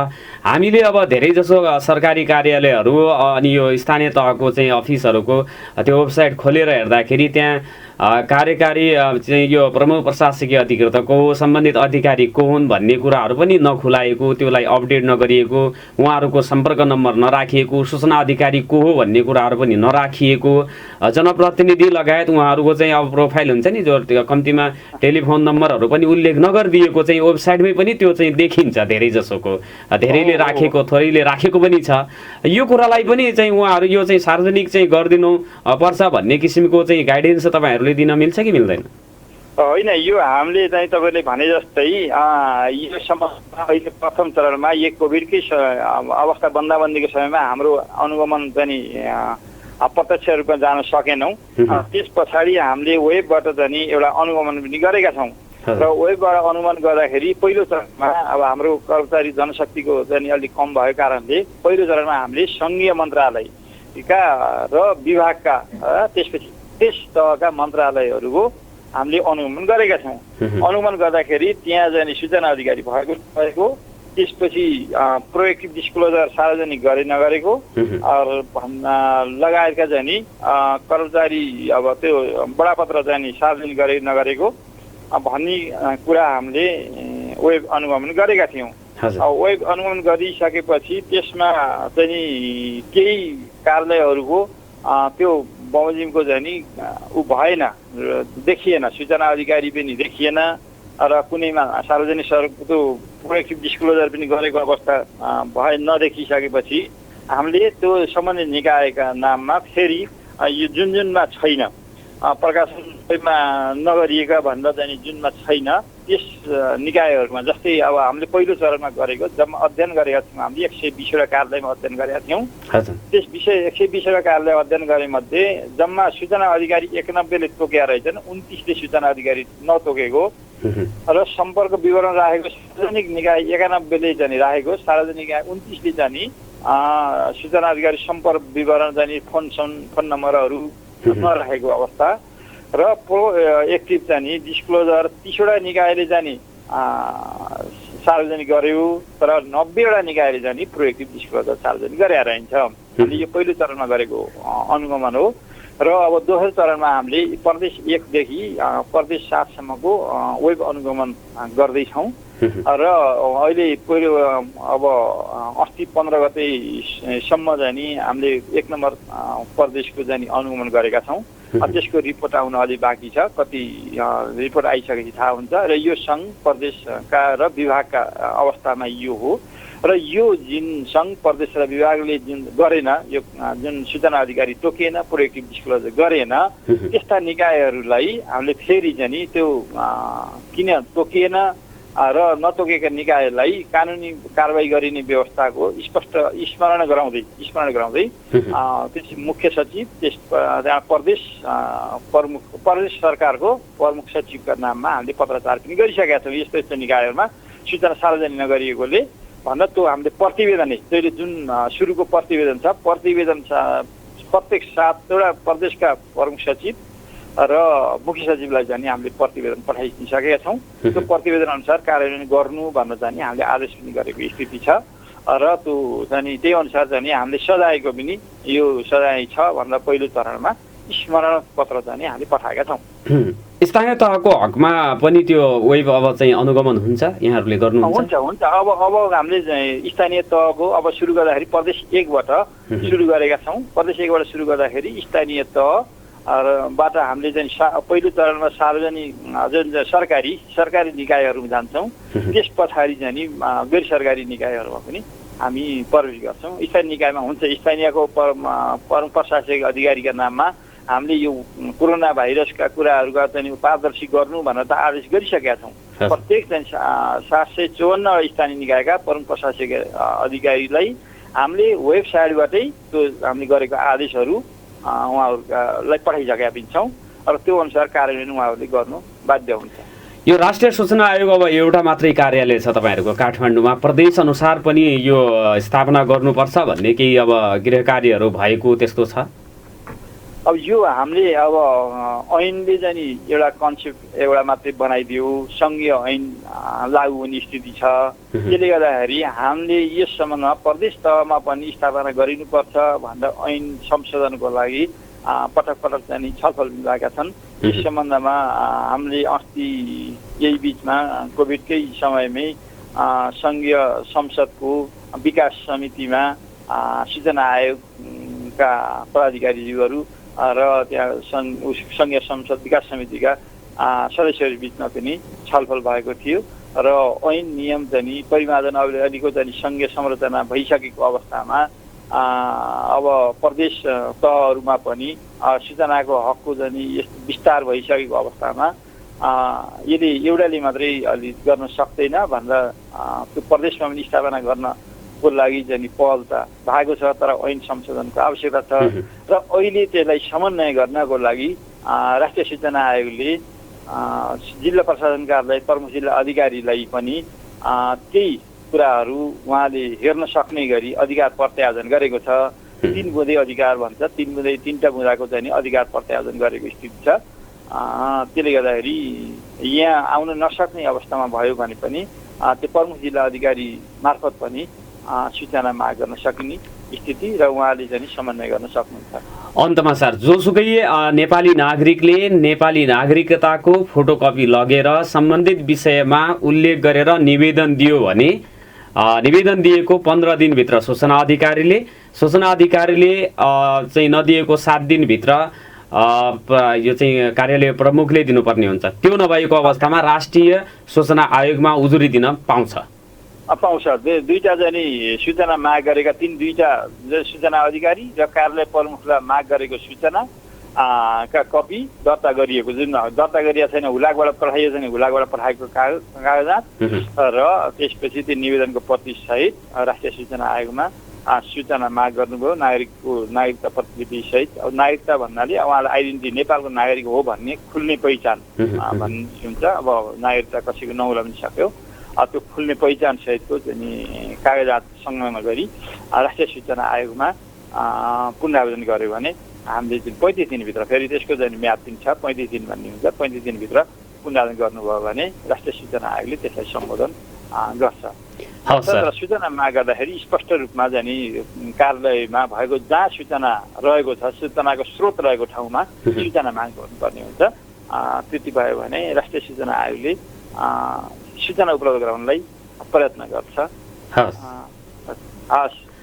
हामीले अब धेरैजसो सरकारी कार्यालयहरू अनि यो स्थानीय तहको चाहिँ अफिसहरूको त्यो वेबसाइट खोलेर हेर्दाखेरि त्यहाँ कार्यकारी चाहिँ यो प्रमुख प्रशासकीय अधिकृत को हो, सम्बन्धित अधिकारी को हुन् भन्ने कुराहरू पनि नखुलाएको, त्यसलाई अपडेट नगरिएको, उहाँहरूको सम्पर्क नम्बर नराखिएको, सूचना अधिकारी को हो भन्ने कुराहरू पनि नराखिएको, जनप्रतिनिधि लगायत उहाँहरूको चाहिँ अब प्रोफाइल हुन्छ नि जो कम्तीमा टेलिफोन नम्बरहरू पनि उल्लेख नगरिदिएको चाहिँ वेबसाइटमै पनि त्यो चाहिँ देखिन्छ धेरैजसोको। धेरैले राखेको, थोरैले राखेको पनि छ। यो कुरालाई पनि चाहिँ उहाँहरू यो चाहिँ सार्वजनिक चाहिँ गरिदिनु पर्छ भन्ने किसिमको चाहिँ गाइडेन्स तपाईँहरूले दिन मिल्छ कि मिल्दैन? होइन, यो हामीले चाहिँ तपाईँले भने जस्तै यो समस्या अहिले प्रथम चरणमा यो कोभिडकै अवस्था बन्दाबन्दीको समयमा हाम्रो अनुगमन चाहिँ प्रत्यक्ष रूपमा जान सकेनौँ। त्यस पछाडि हामीले वेबबाट चाहिँ एउटा अनुगमन पनि गरेका छौँ र वेबबाट अनुगमन गर्दाखेरि पहिलो चरणमा अब हाम्रो कर्मचारी जनशक्तिको चाहिँ अलिक कम भएको कारणले पहिलो चरणमा हामीले सङ्घीय मन्त्रालयका र विभागका त्यसपछि त्यस तहका मन्त्रालयहरूको हामीले अनुगमन गरेका छौँ। अनुगमन गर्दाखेरि त्यहाँ चाहिँ सूचना अधिकारी भएको, त्यसपछि प्रोएक्टिभ डिस्क्लोजर सार्वजनिक गरे नगरेको लगायतका चाहिँ नि कर्मचारी अब त्यो बडापत्र चाहिँ सार्वजनिक गरे नगरेको भन्ने कुरा हामीले वेब अनुगमन गरेका थियौँ। वेब अनुगमन गरिसकेपछि त्यसमा चाहिँ केही कार्यालयहरूको त्यो बमोजिमको चाहिँ नि भएन, देखिएन, सूचना अधिकारी पनि देखिएन र कुनैमा सार्वजनिक त्यो प्रोएक्टिभ डिस्क्लोजर पनि गरेको अवस्था नदेखिसकेपछि हामीले त्यो सम्बन्धित निकायका नाममा फेरि यो जुनमा छैन प्रकाशनमा नगरिएका भन्दा चाहिँ जुनमा छैन त्यस निकायहरूमा, जस्तै अब हामीले पहिलो चरणमा गरेको जम्मा अध्ययन गरेका थियौँ। हामीले 120वटा कार्यालयमा अध्ययन गरेका थियौँ। त्यस 120वटा कार्यालय अध्ययन गरेमध्ये जम्मा सूचना अधिकारी 91ले तोकेका रहेछन्, 29ले सूचना अधिकारी नतोकेको र सम्पर्क विवरण राखेको सार्वजनिक निकाय 91ले चाहिँ राखेको, सार्वजनिक निकाय 29ले चाहिँ सूचना अधिकारी सम्पर्क विवरण चाहिँ फोन नम्बरहरू नराखेको अवस्था र प्रोएक्टिभ चाहिँ डिस्क्लोजर 30वटा निकायले चाहिँ सार्वजनिक गर्यो तर 90वटा निकायले चाहिँ प्रोएक्टिभ डिस्क्लोजर सार्वजनिक गरेर रहन्छ। हामीले यो पहिलो चरणमा गरेको अनुगमन हो र अब दोस्रो चरणमा हामीले प्रदेश 1 देखि प्रदेश 7 सम्मको वेब अनुगमन गर्दैछौँ र अहिले पहिलो अब अस्ति 15 गतेसम्म चाहिँ हामीले 1 नम्बर प्रदेशको चाहिँ अनुगमन गरेका छौँ। त्यसको रिपोर्ट आउन अलि बाँकी छ, कति रिपोर्ट आइसकेपछि थाहा हुन्छ र यो सङ्घ प्रदेशका र विभागका अवस्थामा यो हो र यो जुन सङ्घ प्रदेश र विभागले जुन गरेन, यो जुन सूचना अधिकारी तोकिएन, प्रोएक्टिभ डिस्क्लोजर गरेन, त्यस्ता निकायहरूलाई हामीले फेरि चाहिँ नि त्यो किन तोकिएन र नतोकेका निकायलाई कानुनी कारबाही गरिने व्यवस्थाको स्पष्ट स्मरण गराउँदै त्यस मुख्य सचिव, त्यस प्रदेश प्रमुख, प्रदेश सरकारको प्रमुख सचिवका नाममा हामीले पत्राचार पनि गरिसकेका छौँ। यस्तो यस्तो निकायहरूमा सूचना सार्वजनिक नगरिएकोले भनेर त्यो हामीले प्रतिवेदन, जहिले जुन सुरुको प्रतिवेदन छ, प्रतिवेदन प्रत्येक 7वटा प्रदेशका प्रमुख सचिव र मुख्य सचिवलाई चाहिँ हामीले प्रतिवेदन पठाइसकेका छौँ। त्यो प्रतिवेदन अनुसार कार्यान्वयन गर्नु भनेर चाहिँ हामीले आदेश पनि गरेको स्थिति छ र त्यो चाहिँ त्यही अनुसार चाहिँ हामीले सजायको पनि यो सजाय छ भनेर पहिलो चरणमा स्मरण पत्र चाहिँ हामीले पठाएका छौँ। स्थानीय तहको हकमा पनि त्यो वेब अब चाहिँ अनुगमन हुन्छ, यहाँहरूले गर्नुहुन्छ? हुन्छ। अब हामीले स्थानीय तहको अब सुरु गर्दाखेरि प्रदेश 1बाट सुरु गरेका छौँ। प्रदेश 1बाट सुरु गर्दाखेरि स्थानीय तहबाट हामीले चाहिँ पहिलो चरणमा सार्वजनिक जुन सरकारी निकायहरूमा जान्छौँ। त्यस पछाडि चाहिँ नि गैर सरकारी निकायहरूमा पनि हामी प्रवेश गर्छौँ। स्थानीय निकायमा हुन्छ, स्थानीयको प्रशासनिक अधिकारीका नाममा हामीले यो कोरोना भाइरसका कुराहरूका चाहिँ पारदर्शी गर्नु भनेर त आदेश गरिसकेका छौँ। प्रत्येक चाहिँ 754 स्थानीय निकायका प्रमुख प्रशासनिक अधिकारीलाई हामीले वेबसाइटबाटै त्यो हामीले गरेको आदेशहरू उहाँहरूलाई पठाइसकेका पनि छौँ र त्यो अनुसार कार्यान्वयन उहाँहरूले गर्नु बाध्य हुन्छ। यो राष्ट्रिय सूचना आयोग अब एउटा मात्रै कार्यालय छ तपाईँहरूको काठमाडौँमा, प्रदेश अनुसार पनि यो स्थापना गर्नुपर्छ भन्ने केही अब गृह कार्यहरू भएको त्यस्तो छ? अब यो हामीले अब ऐनले चाहिँ नि एउटा कन्सेप्ट एउटा मात्रै बनाइदियो, सङ्घीय ऐन लागू हुने स्थिति छ। त्यसले गर्दाखेरि हामीले यस सम्बन्धमा प्रदेश तहमा पनि स्थापना गरिनुपर्छ भनेर ऐन संशोधनको लागि पटक चाहिँ छलफल मिलाएका छन्। यस सम्बन्धमा हामीले अस्ति यही बिचमा कोभिडकै समयमै सङ्घीय संसदको विकास समितिमा सूचना आयोगका पदाधिकारीज्यूहरू र त्यहाँ सङ्घीय संसद विकास समितिका सदस्यहरू बिचमा पनि छलफल भएको थियो र ऐन नियम चाहिँ परिमार्जन अलिको चाहिँ सङ्घीय संरचना भइसकेको अवस्थामा अब प्रदेश तहहरूमा पनि सूचनाको हकको चाहिँ विस्तार भइसकेको अवस्थामा यदि एउटाले मात्रै अलि गर्न सक्दैन भनेर त्यो प्रदेशमा पनि स्थापना गर्नको लागि चाहिँ पहल त भएको छ, तर ऐन संशोधनको आवश्यकता छ र अहिले त्यसलाई समन्वय गर्नको लागि राष्ट्रिय सूचना आयोगले जिल्ला प्रशासन कार्यालय प्रमुख जिल्ला अधिकारीलाई पनि केही कुराहरू उहाँले हेर्न सक्ने गरी अधिकार प्रत्यायोजन गरेको छ। 3 बुँदे अधिकार भन्छ, 3टा बुँदाको चाहिँ अधिकार प्रत्यायोजन गरेको स्थिति छ। त्यसले गर्दाखेरि यहाँ आउन नसक्ने अवस्थामा भयो भने पनि त्यो प्रमुख जिल्ला अधिकारी मार्फत पनि सूचना माग गर्न सकिने स्थिति र उहाँले चाहिँ समन्वय गर्न सक्नुहुन्छ। अन्तमा सर, जोसुकै नेपाली नागरिकले नेपाली नागरिकताको फोटोकपी लगेर सम्बन्धित विषयमा उल्लेख गरेर निवेदन दियो भने निवेदन दिएको 15 दिनभित्र सूचना अधिकारीले चाहिँ नदिएको 7 दिनभित्र यो चाहिँ कार्यालय प्रमुखले दिनुपर्ने हुन्छ। त्यो नभएको अवस्थामा राष्ट्रिय सूचना आयोगमा उजुरी दिन पाउँछ? दुईटा चाहिँ सूचना माग गरेका दुईटा सूचना अधिकारी र कार्यालय प्रमुखलाई माग गरेको सूचना का कपी दर्ता गरिएको, जुन दर्ता गरिएको छैन हुलाकबाट पठाइएको छैन हुलाकबाट पठाएको कागजात र त्यसपछि त्यो निवेदनको प्रति सहित राष्ट्रिय सूचना आयोगमा सूचना माग गर्नुभयो नागरिकता प्रतिलिपि सहित। अब नागरिकता भन्नाले उहाँलाई आइडेन्टिटी नेपालको नागरिक हो भन्ने खुल्ने पहिचान भन्ने हुन्छ। अब नागरिकता कसैको नहुला पनि सक्यो, त्यो खुल्ने पहिचान सहितको चाहिँ कागजात सङ्ग्रह गरी राष्ट्रिय सूचना आयोगमा पुनरावेदन गर्यो भने हामीले चाहिँ 35 दिनभित्र, फेरि त्यसको चाहिँ म्याद पनि छ 35 दिन भन्ने हुन्छ, 35 दिनभित्र पुनरावेदन गर्नुभयो भने राष्ट्रिय सूचना आयोगले त्यसलाई सम्बोधन गर्छ। तर सूचना माग गर्दाखेरि स्पष्ट रूपमा चाहिँ कार्यालयमा भएको जहाँ सूचना रहेको छ, सूचनाको स्रोत रहेको ठाउँमा सूचना माग गर्नुपर्ने हुन्छ। त्यति भयो भने राष्ट्रिय सूचना आयोगले सूचना उपलब्ध गराउनलाई प्रयत्न गर्छ।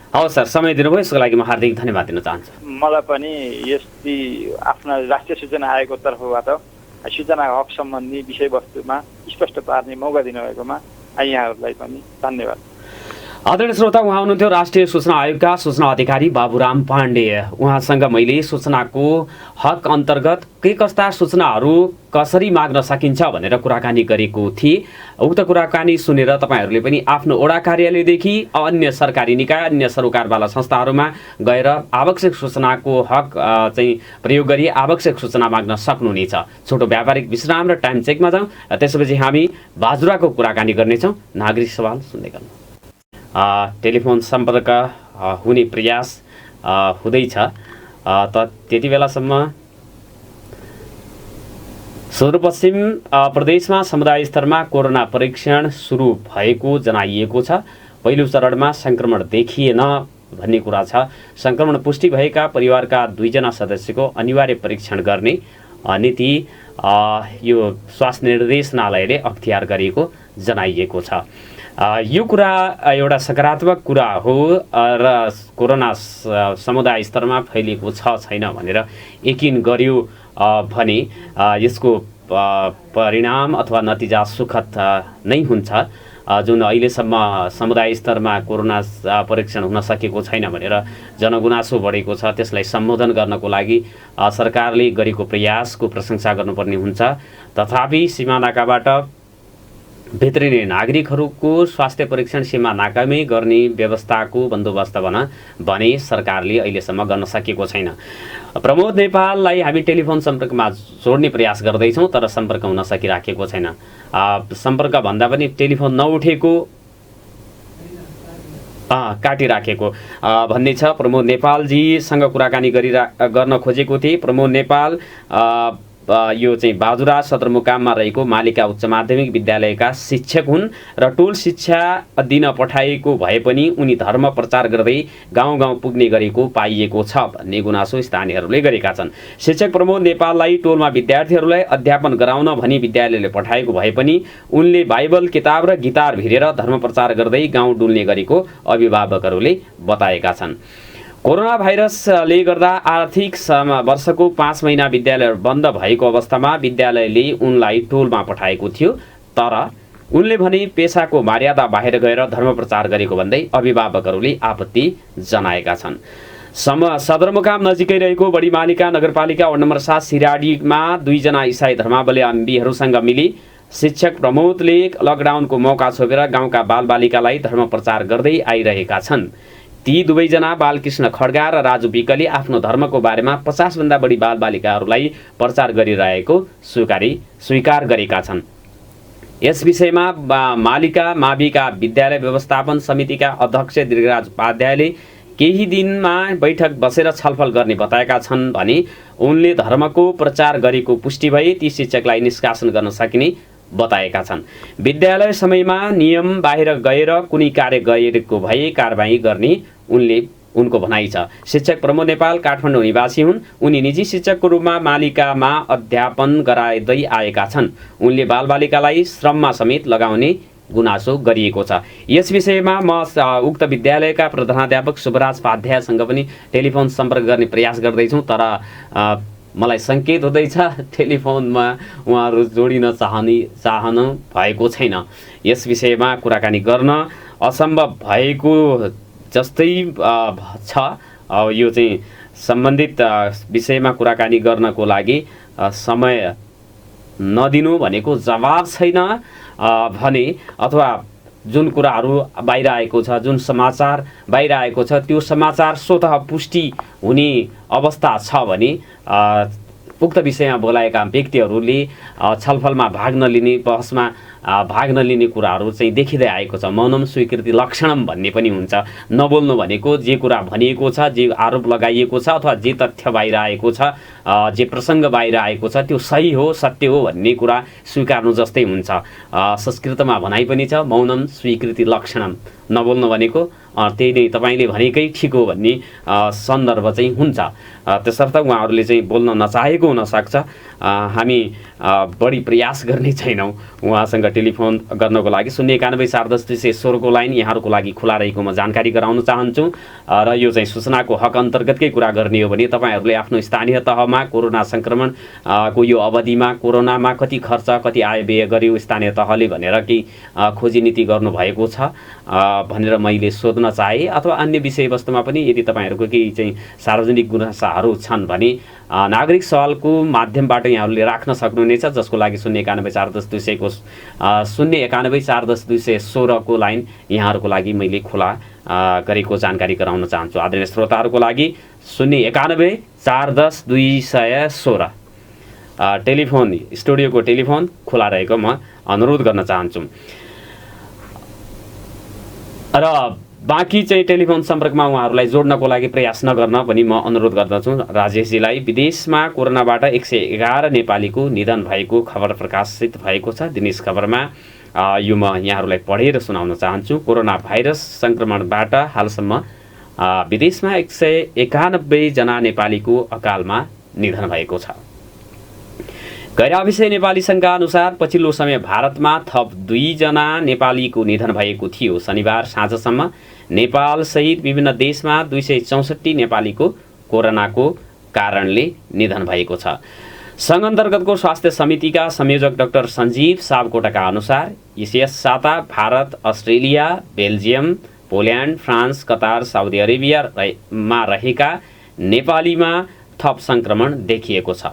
हवस् सर, समय दिनुभयो यसको लागि म हार्दिक धन्यवाद दिन चाहन्छु। मलाई पनि यस्तै आफ्ना राष्ट्रिय सूचना आयोगको तर्फबाट सूचना हक सम्बन्धी विषयवस्तुमा स्पष्ट पार्ने मौका दिनुभएकोमा यहाँहरूलाई पनि धन्यवाद। आदरणीय श्रोता, उहाँ हुनुहुन्थ्यो राष्ट्रिय सूचना आयोगका सूचना अधिकारी बाबुराम पाण्डे। उहाँसँग मैले सूचनाको हक अन्तर्गत के कस्ता सूचनाहरू कसरी माग्न सकिन्छ भनेर कुराकानी गरेको थिएँ। उक्त कुराकानी सुनेर तपाईँहरूले पनि आफ्नो वडा कार्यालयदेखि अन्य सरकारी निकाय, अन्य सरोकारवाला संस्थाहरूमा गएर आवश्यक सूचनाको हक चाहिँ प्रयोग गरी आवश्यक सूचना माग्न सक्नुहुनेछ। छोटो व्यापारिक विश्राम र टाइम चेकमा जाउँ, त्यसपछि हामी बाजुराको कुराकानी गर्नेछौँ। नागरिक सवाल सुन्दै गर्नु। टेलिफोन सम्पर्क हुने प्रयास हुँदैछ। त्यति बेलासम्म सुदूरपश्चिम प्रदेशमा समुदाय स्तरमा कोरोना परीक्षण सुरु भएको जनाइएको छ। पहिलो चरणमा सङ्क्रमण देखिएन भन्ने कुरा छ। सङ्क्रमण पुष्टि भएका परिवारका 2 जना सदस्यको अनिवार्य परीक्षण गर्ने नीति यो स्वास्थ्य निर्देशनालयले अख्तियार गरेको जनाइएको छ। यो कुरा एउटा सकारात्मक कुरा हो र कोरोना समुदाय स्तरमा फैलिएको छ छैन भनेर यकिन गर्यो भने यसको परिणाम अथवा नतिजा सुखद नै हुन्छ। जुन अहिलेसम्म समुदाय स्तरमा कोरोना परीक्षण हुन सकेको छैन भनेर जनगुनासो बढेको छ, त्यसलाई सम्बोधन गर्नको लागि सरकारले गरेको प्रयासको प्रशंसा गर्नुपर्ने हुन्छ। तथापि सीमा नाकाबाट भित्रिने नागरिकहरूको स्वास्थ्य परीक्षण सीमा नाकामै गर्ने व्यवस्थाको बन्दोबस्त भने सरकारले अहिलेसम्म गर्न सकेको छैन। प्रमोद नेपाललाई हामी टेलिफोन सम्पर्कमा जोड्ने प्रयास गर्दैछौँ, तर सम्पर्क हुन सकिराखेको छैन। सम्पर्क भन्दा पनि टेलिफोन नउठेको काटिराखेको भन्ने छ। प्रमोद नेपालजीसँग कुराकानी गर्न खोजेको थिएँ। प्रमोद नेपाल यो चाहिँ बाजुरा सदरमुकाममा रहेको मालिका उच्च माध्यमिक विद्यालयका शिक्षक हुन् र टोल शिक्षा दिन पठाइएको भए पनि उनी धर्म प्रचार गर्दै गाउँ गाउँ पुग्ने गरेको पाइएको छ भन्ने गुनासो स्थानीयहरूले गरेका छन्। शिक्षक प्रमोद नेपाललाई टोलमा विद्यार्थीहरूलाई अध्यापन गराउन भनी विद्यालयले पठाएको भए पनि उनले बाइबल किताब र गिटार भिरेर धर्म प्रचार गर्दै गाउँ डुल्ने गरेको अभिभावकहरूले बताएका छन्। कोरोना भाइरसले गर्दा आर्थिक वर्षको 5 महिना विद्यालय बन्द भएको अवस्थामा विद्यालयले उनलाई टोलमा पठाएको थियो, तर उनले भने पेसाको मर्यादा बाहिर गएर धर्म प्रचार गरेको भन्दै अभिभावकहरूले आपत्ति जनाएका छन्। सदरमुकाम नजिकै रहेको बडी मालिका नगरपालिका वडा नम्बर 7 सिराडीमा 2 जना इसाई धर्मावलम्बीहरूसँग मिली शिक्षक प्रमोदले लकडाउनको मौका छोपेर गाउँका बालबालिकालाई धर्म प्रचार गर्दै आइरहेका छन्। ती 2 जना बालकृष्ण खड्गा र राजु विकले आफ्नो धर्मको बारेमा 50 भन्दा बढी बालबालिकाहरूलाई प्रचार गरिरहेको स्वीकार गरेका छन्। यस विषयमा मालिका माविका विद्यालय व्यवस्थापन समितिका अध्यक्ष दीर्घराज उपाध्यायले केही दिनमा बैठक बसेर छलफल गर्ने बताएका छन् भने उनले धर्मको प्रचार गरेको पुष्टि भए ती शिक्षकलाई निष्कासन गर्न सकिने बताएका छन्। विद्यालय समयमा नियम बाहिर गएर कुनै कार्य गरेको भए कारबाही गर्ने उनको भनाइ छ। शिक्षक प्रमोद नेपाल काठमाडौँ निवासी हुन्। उनी निजी शिक्षकको रूपमा मालिकामा अध्यापन गराउँदै आएका छन्। उनले बालबालिकालाई श्रममा समेत लगाउने गुनासो गरिएको छ। यस विषयमा म उक्त विद्यालयका प्रधानाध्यापक सुभराज पाध्यायसँग पनि टेलिफोन सम्पर्क गर्ने प्रयास गर्दैछौँ, तर मलाई सङ्केत हुँदैछ टेलिफोनमा उहाँहरू जोडिन चाहनु भएको छैन। यस विषयमा कुराकानी गर्न असम्भव भएको जस्तै छ। यो चाहिँ सम्बन्धित विषयमा कुराकानी गर्नको लागि समय नदिनु भनेको जवाब छैन भने अथवा जुन कुराहरू बाहिर आएको छ, जुन समाचार बाहिर आएको छ त्यो समाचार स्वतः पुष्टि हुने अवस्था छ भने उक्त विषयमा बोलाएका व्यक्तिहरूले छलफलमा भाग नलिने, बहसमा भाग नलिने कुराहरू चाहिँ देखिँदै आएको छ। मौनम स्वीकृति लक्षणम भन्ने पनि हुन्छ। नबोल्नु भनेको जे कुरा भनिएको छ, जे आरोप लगाइएको छ अथवा जे तथ्य बाहिर आएको छ, जे प्रसङ्ग बाहिर आएको छ त्यो सही हो, सत्य हो भन्ने कुरा स्वीकार्नु जस्तै हुन्छ। संस्कृतमा भनाइ पनि छ, मौनम स्वीकृति लक्षणम। नबोल्नु भनेको त्यही नै तपाईँले भनेकै ठिक हो भन्ने सन्दर्भ चाहिँ हुन्छ। त्यसर्थ उहाँहरूले चाहिँ बोल्न नचाहेको हुनसक्छ। हामी बढी प्रयास गर्ने छैनौँ उहाँसँग टेलिफोन गर्नको लागि। 091-410-216 को लाइन यहाँहरूको लागि खुला रहेको म जानकारी गराउन चाहन्छु। र यो चाहिँ सूचनाको हक अन्तर्गतकै कुरा गर्ने हो भने तपाईँहरूले आफ्नो स्थानीय तहमा कोरोना सङ्क्रमण को यो अवधिमा कोरोनामा कति खर्च, कति आय व्यय गर्यो स्थानीय तहले भनेर केही खोजी नीति गर्नुभएको छ भनेर मैले सोध्न चाहे, अथवा अन्य विषयवस्तुमा पनि यदि तपाईँहरूको केही चाहिँ सार्वजनिक गुनासाहरू छन् भने नागरिक सवालको माध्यमबाट यहाँहरूले राख्न सक्नुहुनेछ, जसको लागि 091 410 200 को 091 410 216 को लाइन यहाँहरूको लागि मैले खुला गरेको जानकारी गराउन चाहन्छु। आदरणीय श्रोताहरूको लागि 091 410 216 टेलिफोन, स्टुडियोको टेलिफोन खुला रहेको म अनुरोध गर्न चाहन्छु। र बाँकी चाहिँ टेलिफोन सम्पर्कमा उहाँहरूलाई जोड्नको लागि प्रयास नगर्न पनि म अनुरोध गर्दछु राजेशजीलाई। विदेशमा कोरोनाबाट 111 नेपालीको निधन भएको खबर प्रकाशित भएको छ। दिनेश खबरमा यो म यहाँहरूलाई पढेर सुनाउन चाहन्छु। कोरोना भाइरस सङ्क्रमणबाट हालसम्म विदेशमा 191 जना नेपालीको अकालमा निधन भएको छ। गैराविषय नेपाली सङ्घका अनुसार पछिल्लो समय भारतमा थप 2 जना नेपालीको निधन भएको थियो। शनिबार साँझसम्म नेपालसहित विभिन्न देशमा 264 नेपालीको कोरोनाको कारणले निधन भएको छ। सङ्घ अन्तर्गतको स्वास्थ्य समितिका संयोजक डाक्टर सञ्जीव सापकोटाका अनुसार यस साता Bharat, Australia, Belgium, Poland, France, Qatar, Saudi अरेबियामा रहेका नेपालीमा थप सङ्क्रमण देखिएको छ।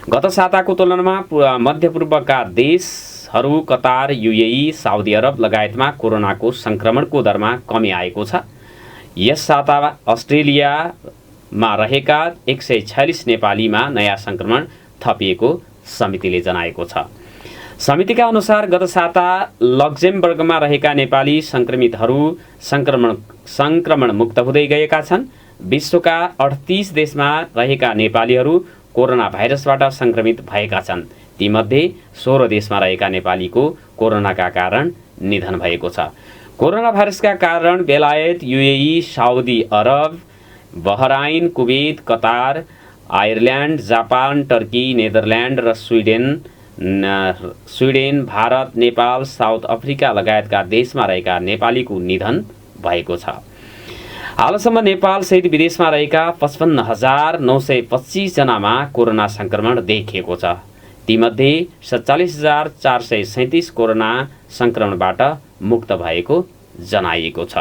गत साताको तुलनामा मध्यपूर्वका देशहरू कतार, युएई, साउदी अरब लगायतमा कोरोनाको सङ्क्रमणको दरमा कमी आएको छ। यस साता अस्ट्रेलियामा रहेका 146 नेपालीमा नयाँ सङ्क्रमण थपिएको समितिले जनाएको छ। समितिका अनुसार गत साता लक्जेमबर्गमा रहेका नेपाली सङ्क्रमितहरू सङ्क्रमण मुक्त हुँदै गएका छन्। विश्वका 38 देशमा रहेका नेपालीहरू कोरोना भाइरसबाट सङ्क्रमित भएका छन्। तीमध्ये 16 देशमा रहेका नेपालीको कोरोनाका कारण निधन भएको छ। कोरोना भाइरसका कारण बेलायत, UAE, Saudi Arab, Bahrain, Kuwait, Qatar, Ireland, Japan, Turkey, Netherland र Sweden, Bharat, Nepal, South Africa लगायतका देशमा रहेका नेपालीको निधन भएको छ। हालसम्म नेपालसहित विदेशमा रहेका 55,925 जनामा कोरोना सङ्क्रमण देखिएको छ। तीमध्ये 47,437 कोरोना सङ्क्रमणबाट मुक्त भएको जनाइएको छ।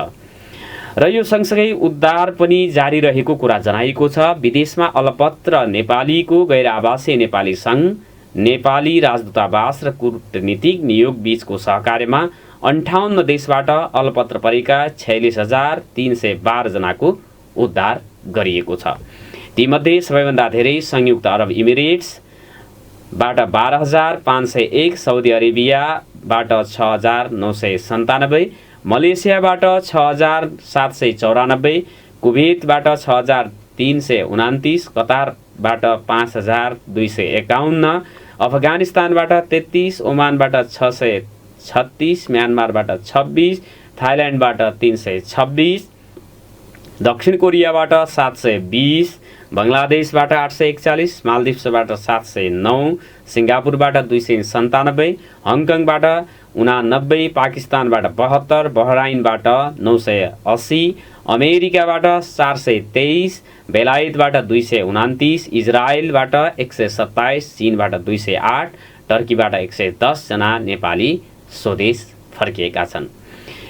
र यो सँगसँगै उद्धार पनि जारी रहेको कुरा जनाइएको छ। विदेशमा अलपत्र नेपालीको गैर आवासीय नेपाली सङ्घ, नेपाली राजदूतावास र कूटनीतिक नियोग बीचको सहकार्यमा 58 देशबाट अलपत्र परेका 46,312 जनाको उद्धार गरिएको छ। तीमध्ये सबैभन्दा धेरै संयुक्त अरब इमिरेट्सबाट 12,501, साउदी अरेबियाबाट 6,997, मलेसियाबाट 6,794, कुवेतबाट 6,329, कतारबाट 5,251, अफगानिस्तानबाट 33, ओमानबाट 636, म्यानमारबाट 26, थाइल्यान्डबाट 326, दक्षिण कोरियाबाट 720, बङ्गलादेशबाट 841, मालदिप्सबाट 709, सिङ्गापुरबाट 297, हङकङबाट 89, पाकिस्तानबाट 72, बहराइनबाट 980, अमेरिकाबाट 423, बेलायतबाट 229, इजरायलबाट 127, चीनबाट 208, टर्कीबाट 110 जना नेपाली स्वदेश फर्किएका छन्।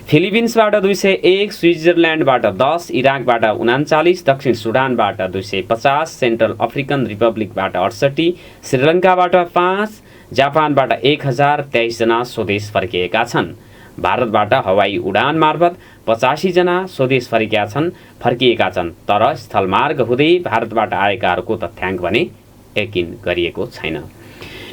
फिलिपिन्सबाट 201, स्विजरल्यान्डबाट 10, इराकबाट 39, दक्षिण सुडानबाट 250, सेन्ट्रल अफ्रिकन रिपब्लिकबाट 68, श्रीलङ्काबाट 5, जापानबाट 1023 जना स्वदेश फर्किएका छन्। भारतबाट हवाई उडान मार्फत 85 जना स्वदेश फर्किएका छन्। तर स्थलमार्ग हुँदै भारतबाट आएकाहरूको तथ्याङ्क भने यकिन गरिएको छैन।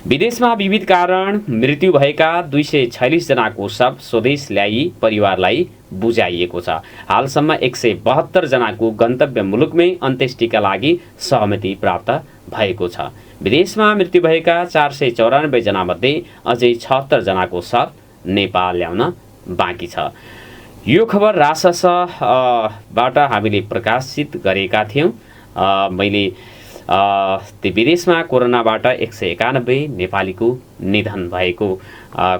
विदेशमा विविध कारण मृत्यु भएका 246 जनाको शव स्वदेश ल्याई परिवारलाई बुझाइएको छ। हालसम्म 172 जनाको गन्तव्य मुलुकमै अन्त्येष्टिका लागि सहमति प्राप्त भएको छ। विदेशमा मृत्यु भएका 494 जनामध्ये अझै 76 जनाको शव नेपाल ल्याउन बाँकी छ। यो खबर राससबाट हामीले प्रकाशित गरेका थियौँ। मैले विदेशमा कोरोनाबाट 191 नेपालीको निधन भएको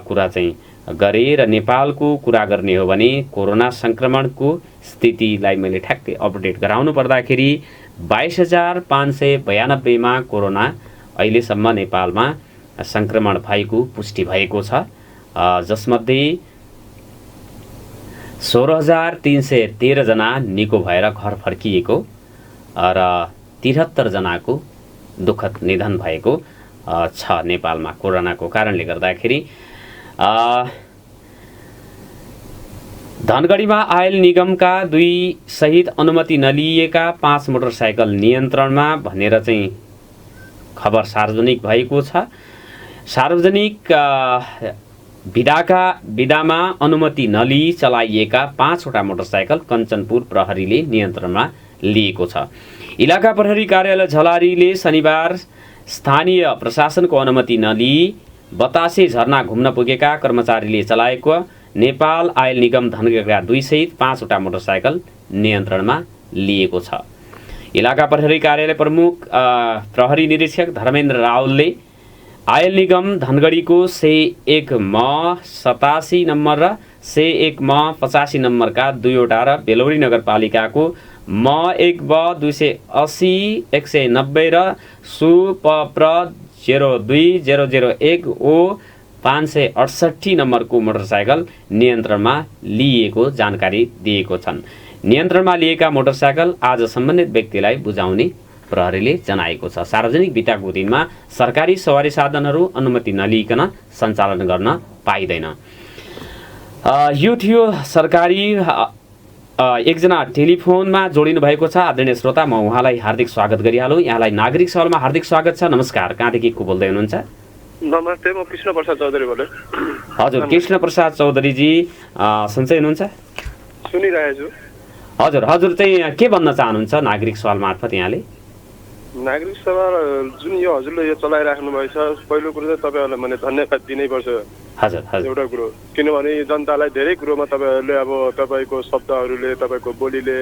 कुरा चाहिँ गरे र नेपालको कुरा गर्ने हो भने कोरोना सङ्क्रमणको स्थितिलाई मैले ठ्याक्कै अपडेट गराउनु पर्दाखेरि 22,592 मा कोरोना अहिलेसम्म नेपालमा सङ्क्रमण भएको पुष्टि भएको छ। जसमध्ये 16,313 जना निको भएर घर फर्किएको र 73 जनाको दुःखद निधन भएको छ नेपालमा कोरोनाको कारणले गर्दाखेरि। धनगढीमा आयल निगमका 2 सहित अनुमति नलिएका 5 मोटरसाइकल नियन्त्रणमा भनेर चाहिँ खबर सार्वजनिक भएको छ। सार्वजनिक विधामा अनुमति नलिई चलाइएका 5 वटा मोटरसाइकल कञ्चनपुर प्रहरीले नियन्त्रणमा लिएको छ। इलाका प्रहरी कार्यालय झलारीले शनिबार स्थानीय प्रशासनको अनुमति नलिई बतासे झरना घुम्न पुगेका कर्मचारीले चलाएको नेपाल आयल निगम धनगढीका 2 सहित 5 वटा मोटरसाइकल नियन्त्रणमा लिएको छ। इलाका प्रहरी कार्यालय प्रमुख प्रहरी निरीक्षक धर्मेन्द्र रावलले आयल निगम धनगढीको 101 म 87 नम्बर र 101 म 85 नम्बरका 2 वटा र बेलौरी नगरपालिकाको म 1 ब 280 190 र सु प प्र 02001 ओ 568 नम्बरको मोटरसाइकल नियन्त्रणमा लिएको जानकारी दिएको छन्। नियन्त्रणमा लिएका मोटरसाइकल आज सम्बन्धित व्यक्तिलाई बुझाउने प्रहरीले जनाएको छ। सार्वजनिक बिताको दिनमा सरकारी सवारी साधनहरू अनुमति नलिइकन सञ्चालन गर्न पाइँदैन। यो थियो सरकारी एकजना टेलिफोनमा जोडिनु भएको छ। आदरणीय श्रोता, म उहाँलाई हार्दिक स्वागत गरिहालौँ। यहाँलाई नागरिक सवालमा हार्दिक स्वागत छ। नमस्कार, कहाँदेखि को बोल्दै हुनुहुन्छ? नमस्ते, म कृष्ण प्रसाद चौधरी बोले। हजुर, कृष्ण प्रसाद चौधरीजी सन्चै हुनुहुन्छ? सुनिरहेको छु। हजुर चाहिँ के भन्न चाहनुहुन्छ नागरिक सवाल मार्फत यहाँले? नागरिक सवाल जुन यो हजुरले यो चलाइराख्नु भएछ, पहिलो कुरो चाहिँ तपाईँहरूलाई मैले धन्यवाद दिनैपर्छ। हजुर एउटा कुरो, किनभने जनतालाई धेरै कुरोमा तपाईँहरूले अब तपाईँको शब्दहरूले, तपाईँको बोलीले,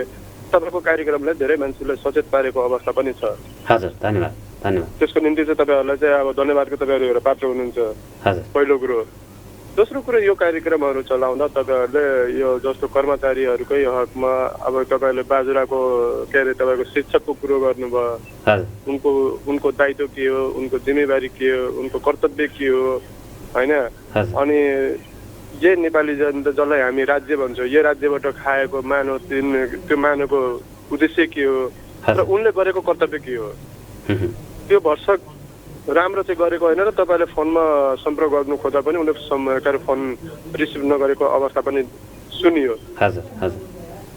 तपाईँको कार्यक्रमले धेरै मान्छेलाई सचेत पारेको अवस्था पनि छ। हजुर, धन्यवाद। त्यसको निम्ति चाहिँ तपाईँहरूलाई चाहिँ अब धन्यवादको तपाईँहरू एउटा पात्र हुनुहुन्छ, पहिलो कुरो। दोस्रो कुरो, यो कार्यक्रमहरू चलाउँदा तपाईँहरूले यो जस्तो कर्मचारीहरूकै हकमा अब तपाईँहरूले बाजुराको के अरे तपाईँको शिक्षकको कुरो गर्नुभयो, उनको दायित्व के हो, उनको जिम्मेवारी के हो, उनको कर्तव्य के हो, होइन? अनि यही नेपाली जनता जसलाई हामी राज्य भन्छौँ, यो राज्यबाट खाएको मानव त्यो मानवको उद्देश्य के हो र उनले गरेको कर्तव्य के हो, त्यो भर्सक राम्रो चाहिँ गरेको होइन र तपाईँले फोनमा सम्पर्क गर्नु खोज्दा पनि उनीहरू फोन रिसिभ नगरेको अवस्था पनि सुनियो।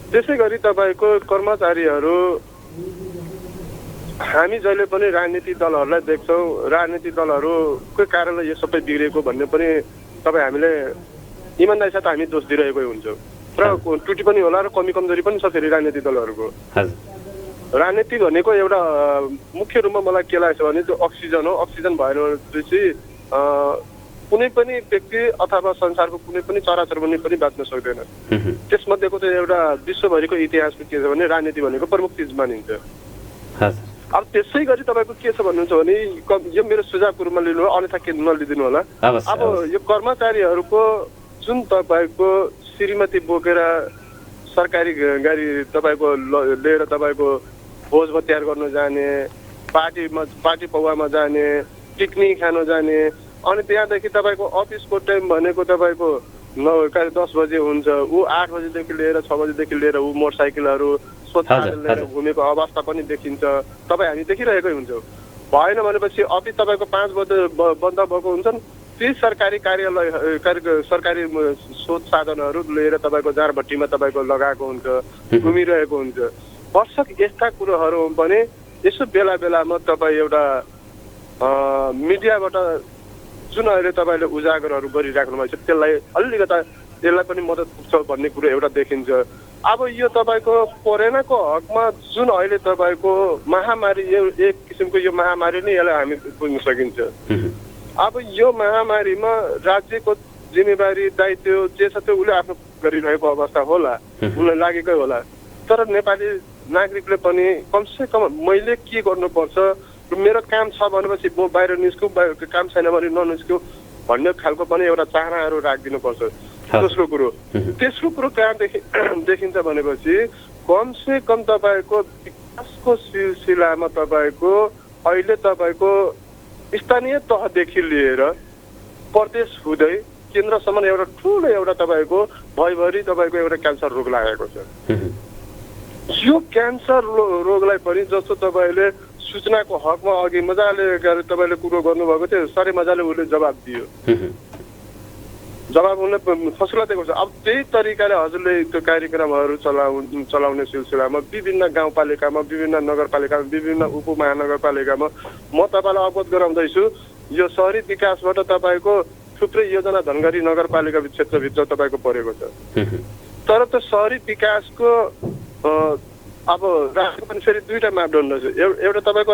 त्यसै गरी तपाईँको कर्मचारीहरू, हामी जहिले पनि राजनीतिक दलहरूलाई देख्छौँ, राजनीतिक दलहरूकै कारणले यो सबै बिग्रेको भन्ने पनि तपाईँ हामीले इमान्दारी साथ हामी दोष दिइरहेकै हुन्छौँ र त्रुटि पनि होला र कमी कमजोरी पनि छ फेरि राजनीतिक दलहरूको। राजनीति भनेको एउटा मुख्य रूपमा मलाई के लाग्छ भने त्यो अक्सिजन हो। अक्सिजन भएपछि कुनै पनि व्यक्ति अथवा संसारको कुनै पनि चराचर पनि बाँच्न सक्दैन। त्यसमध्येको चाहिँ एउटा विश्वभरिको इतिहासमा के छ भने राजनीति भनेको प्रमुख चिज मानिन्छ। अब त्यसै गरी तपाईँको के छ भन्नुहुन्छ भने यो मेरो सुझावको रूपमा लिनु हो, अन्यथा के नलिदिनु होला। अब यो कर्मचारीहरूको जुन तपाईँको श्रीमती बोकेर सरकारी गाडी तपाईँको लिएर तपाईँको भोज भत्यार गर्न जाने, पार्टी पौवामा जाने, पिकनिक खान जाने, अनि त्यहाँदेखि तपाईँको अफिसको टाइम भनेको तपाईँको 9-10 बजे हुन्छ, ऊ 8 बजेदेखि लिएर 6 बजेदेखि लिएर ऊ मोटरसाइकलहरू लिएर घुमेको अवस्था पनि देखिन्छ। तपाईँ हामी देखिरहेकै हुन्छौँ। भएन भनेपछि अफिस तपाईँको 5 बजे बन्द भएको हुन्छन्, ती सरकारी कार्यालय सरकारी स्रोत साधनहरू लिएर तपाईँको जाँडभट्टीमा तपाईँको लगाएको हुन्छ, घुमिरहेको हुन्छ। वर्षक यस्ता कुरोहरू पनि यसो बेला बेलामा तपाईँ एउटा मिडियाबाट जुन अहिले तपाईँले उजागरहरू गरिराख्नु भएको छ त्यसलाई अलिकता त्यसलाई पनि मद्दत पुग्छ भन्ने कुरो एउटा देखिन्छ। अब यो तपाईँको कोरोनाको हकमा जुन अहिले तपाईँको महामारी, एक किसिमको यो महामारी नै यसलाई हामी बुझ्न सकिन्छ। अब यो महामारीमा राज्यको जिम्मेवारी दायित्व जे छ त्यो उसले आफ्नो गरिरहेको अवस्था होला, उसलाई लागेकै होला। तर नेपाली नागरिकले पनि कमसे कम मैले के गर्नुपर्छ, मेरो काम छ भनेपछि म बाहिर निस्कु, काम छैन भने ननिस्कु भन्ने खालको पनि एउटा चाहनाहरू राखिदिनुपर्छ। दोस्रो कुरो, तेस्रो कुरो कहाँ देखिन्छ भनेपछि कमसे कम तपाईँको विकासको सिलसिलामा तपाईँको अहिले तपाईँको स्थानीय तहदेखि लिएर प्रदेश हुँदै केन्द्रसम्म एउटा ठुलो एउटा तपाईँको भयभरि तपाईँको एउटा क्यान्सर रोग लागेको छ। यो क्यान्सर रोगलाई पनि जस्तो तपाईँले सूचनाको हकमा अघि मजाले गरेर तपाईँले कुरो गर्नुभएको थियो, साह्रै मजाले उसले जवाब दियो। जवाब उनले फसला दिएको छ। अब त्यही तरिकाले हजुरले त्यो कार्यक्रमहरू चलाउने सिलसिलामा विभिन्न गाउँपालिकामा, विभिन्न नगरपालिकामा, विभिन्न उपमहानगरपालिकामा म तपाईँलाई अवगत गराउँदैछु। यो शहरी विकासबाट तपाईँको थुप्रै योजना धनगढी नगरपालिका क्षेत्रभित्र तपाईँको परेको छ। तर त्यो शहरी विकासको अब राजको पनि फेरि दुईवटा मापदण्ड छ। एउटा तपाईँको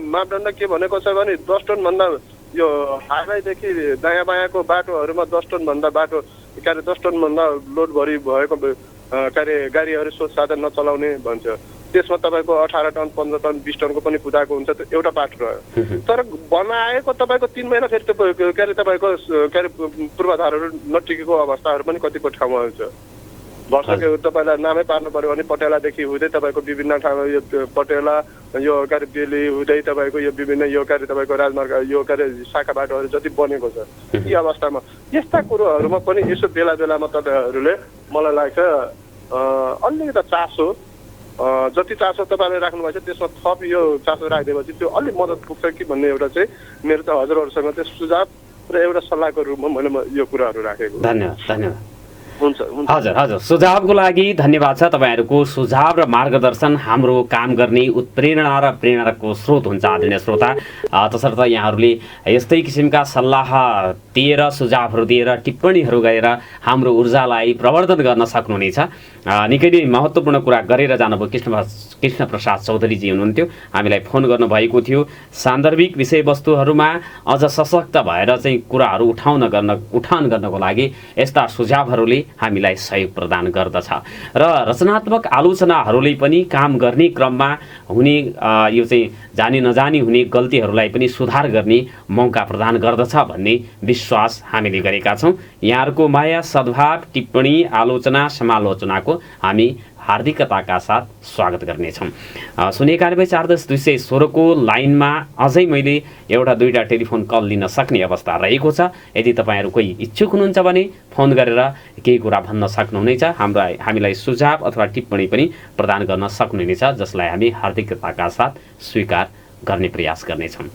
मापदण्ड के भनेको छ भने 10 टनभन्दा यो हाइवेदेखि दायाँ बायाँको बाटोहरूमा 10 टनभन्दा बाटो के अरे 10 टनभन्दा लोडभरि भएको के अरे गाडीहरू स्रोत साधन नचलाउने भन्छ। त्यसमा तपाईँको 18 टन 15 टन 20 टनको पनि कुदाएको हुन्छ। त्यो एउटा पाठ रह्यो। तर बनाएको तपाईँको 3 महिना फेरि त्यो के अरे तपाईँको के अरे पूर्वाधारहरू नटिकेको अवस्थाहरू पनि कतिपय ठाउँमा हुन्छ। वर्षको तपाईँलाई नामै पार्नु पर्यो भने पटेलादेखि हुँदै तपाईँको विभिन्न ठाउँमा यो पटेला यो के अरे बेली हुँदै तपाईँको यो विभिन्न यो के अरे तपाईँको राजमार्ग यो के अरे शाखा बाटोहरू जति बनेको छ यी अवस्थामा यस्ता कुरोहरूमा पनि यसो बेला बेलामा तपाईँहरूले मलाई लाग्छ अलिकति चासो जति चासो तपाईँले राख्नुभएको छ त्यसमा थप यो चासो राखिदिएपछि त्यो अलिक मद्दत पुग्छ कि भन्ने एउटा चाहिँ मेरो त हजुरहरूसँग चाहिँ सुझाव र एउटा सल्लाहको रूपमा मैले यो कुराहरू राखेको। धन्यवाद। हुन्छ। हजुर सुझावको लागि धन्यवाद छ। तपाईँहरूको सुझाव र मार्गदर्शन हाम्रो काम गर्ने उत्प्रेरणा र प्रेरणाको स्रोत हुन्छ आदरणीय श्रोता। तसर्थ यहाँहरूले यस्तै किसिमका सल्लाह दिएर सुझावहरू दिएर टिप्पणीहरू गरेर हाम्रो ऊर्जालाई प्रवर्धन गर्न सक्नुहुनेछ। निकै नै महत्त्वपूर्ण कुरा गरेर जानुभयो। कृष्ण प्रसाद चौधरीजी हुनुहुन्थ्यो, हामीलाई फोन गर्नुभएको थियो। सान्दर्भिक विषयवस्तुहरूमा अझ सशक्त भएर चाहिँ कुराहरू उठान गर्नको लागि यस्ता सुझावहरूले हामीलाई सहयोग प्रदान गर्दछ र रचनात्मक आलोचनाहरूले पनि काम गर्ने क्रममा हुने यो चाहिँ जानी नजानी हुने गल्तीहरूलाई पनि सुधार गर्ने मौका प्रदान गर्दछ भन्ने विश्वास हामीले गरेका छौँ। यहाँहरूको माया सद्भाव टिप्पणी आलोचना समालोचनाको हामी हार्दिकताका साथ स्वागत गर्नेछौँ। 09140 को लाइनमा अझै मैले एउटा दुईवटा टेलिफोन कल लिन सक्ने अवस्था रहेको छ। यदि तपाईँहरू कोही इच्छुक हुनुहुन्छ भने फोन गरेर केही कुरा भन्न सक्नुहुनेछ, हामीलाई सुझाव अथवा टिप्पणी पनि प्रदान गर्न सक्नुहुनेछ, जसलाई हामी हार्दिकताका साथ स्वीकार गर्ने प्रयास गर्नेछौँ।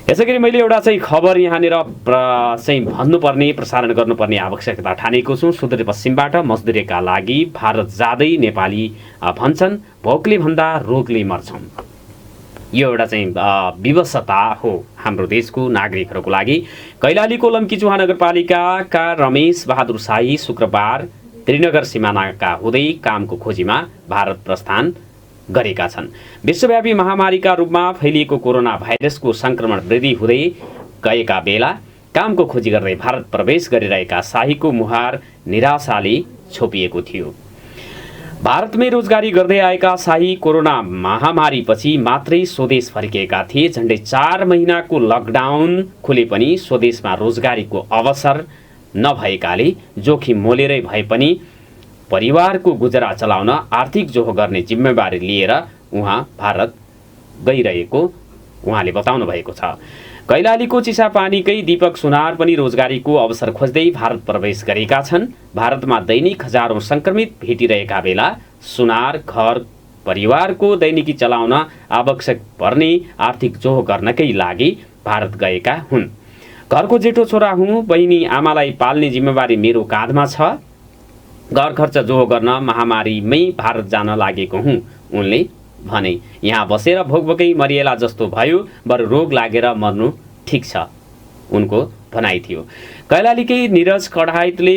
यसै गरी मैले एउटा चाहिँ खबर यहाँनिर चाहिँ भन्नुपर्ने प्रसारण गर्नुपर्ने आवश्यकता ठानेको छु। सुदूरपश्चिमबाट मजदुरीका लागि भारत जाँदै नेपाली भन्छन् भोकले भन्दा रोगले मर्छौँ। यो एउटा चाहिँ विवशता हो हाम्रो देशको नागरिकहरूको लागि। कैलालीको लम्कीचुहा नगरपालिकाका रमेश बहादुर शाही शुक्रबार त्रिनगर सिमानाका हुँदै कामको खोजीमा भारत प्रस्थान गरेका छन्। विश्वव्यापी महामारीका रूपमा फैलिएको कोरोना भाइरसको संक्रमण वृद्धि हुँदै गएका बेला कामको खोजी गर्दै भारत प्रवेश गरिरहेका शाहीको मुहार निराशाले छोपिएको थियो। भारतमै रोजगारी गर्दै आएका शाही कोरोना महामारीपछि मात्रै स्वदेश फर्किएका थिए। झन्डै 4 महिनाको लकडाउन खुले पनि स्वदेशमा रोजगारीको अवसर नभएकाले जोखिम मोलेरै भए पनि परिवारको गुजरा चलाउन आर्थिक जोहो गर्ने जिम्मेवारी लिएर उहाँ भारत गइरहेको उहाँले बताउनु भएको छ। कैलालीको चिसापानीकै दीपक सुनार पनि रोजगारीको अवसर खोज्दै भारत प्रवेश गरेका छन्। भारतमा दैनिक हजारौं संक्रमित भेटिरहेका बेला सुनार घर परिवारको दैनिकी चलाउन आवश्यक पर्ने आर्थिक जोहो गर्नकै लागि भारत गएका हुन्। घरको जेठो छोरा हुँ, बहिनी आमालाई पाल्ने जिम्मेवारी मेरो काँधमा छ। घर खर्च जोहो गर्न महामारीमै भारत जान लागेको हुँ उनले भने। यहाँ बसेर भोकभोकै मरिएला जस्तो भयो, बरु रोग लागेर मर्नु ठिक छ उनको भनाइ थियो। कैलालीकै निरज कठायतको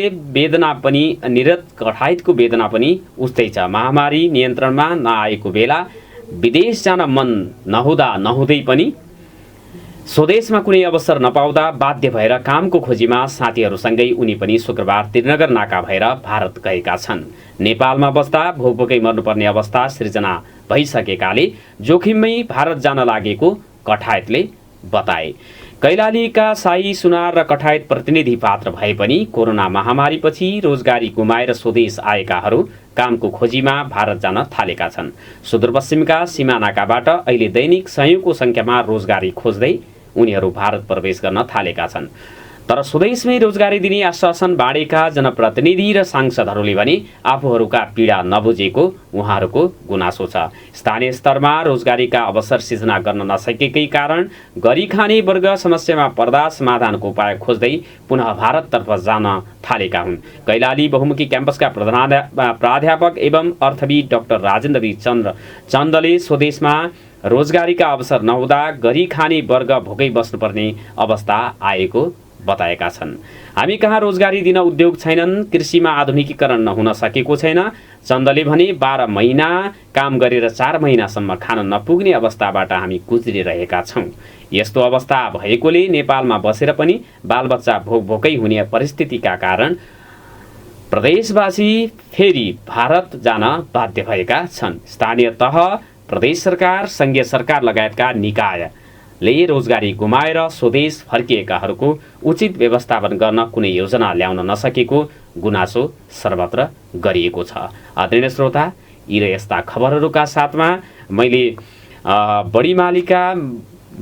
वेदना पनि उस्तै छ। महामारी नियन्त्रणमा नआएको बेला विदेश जान मन नहुँदै पनि स्वदेशमा कुनै अवसर नपाउँदा बाध्य भएर कामको खोजीमा साथीहरूसँगै उनी पनि शुक्रबार त्रिनगर नाका भएर भारत गएका छन्। नेपालमा बस्दा भोकभोकै मर्नुपर्ने अवस्था सृजना भइसकेकाले जोखिममै भारत जान लागेको कठायतले बताए। कैलालीका शाही सुनार र कठायत प्रतिनिधि पात्र भए पनि कोरोना महामारीपछि रोजगारी गुमाएर स्वदेश आएकाहरू कामको खोजीमा भारत जान थालेका छन्। सुदूरपश्चिमका सिमानाकाबाट अहिले दैनिक सयौंको संख्यामा रोजगारी खोज्दै उनीहरू भारत प्रवेश गर्न थालेका छन्। तर स्वदेशमै रोजगारी दिने आश्वासन बाँडेका जनप्रतिनिधि र सांसदहरूले भने आफूहरूका पीडा नबुझेको उहाँहरूको गुनासो छ। स्थानीय स्तरमा रोजगारीका अवसर सिर्जना गर्न नसकेकै कारण गरी खाने वर्ग समस्यामा पर्दा समाधानको उपाय खोज्दै पुनः भारततर्फ जान थालेका हुन्। कैलाली बहुमुखी क्याम्पसका प्राध्यापक एवं अर्थविद डाक्टर राजेन्द्र बी चन्दले स्वदेशमा रोजगारीका अवसर नहुँदा गरी खाने वर्ग भोकै बस्नुपर्ने अवस्था आएको बताएका छन्। हामी कहाँ रोजगारी दिन उद्योग छैनन्, कृषिमा आधुनिकीकरण हुन सकेको छैन। चन्दले भने 12 महिना काम गरेर 4 महिनासम्म खान नपुग्ने अवस्थाबाट हामी गुज्रिरहेका छौँ। यस्तो अवस्था भएकोले नेपालमा बसेर पनि बालबच्चा भोकै हुने परिस्थितिका कारण प्रदेशवासी फेरि भारत जान बाध्य भएका छन्। स्थानीय तह, प्रदेश सरकार, संघीय सरकार लगायतका निकायले रोजगारी गुमाएर स्वदेश फर्किएकाहरूको उचित व्यवस्थापन गर्न कुनै योजना ल्याउन नसकेको गुनासो सर्वत्र गरिएको छ। आदरणीय श्रोता, यी र यस्ता खबरहरूका साथमा मैले बडीमालीका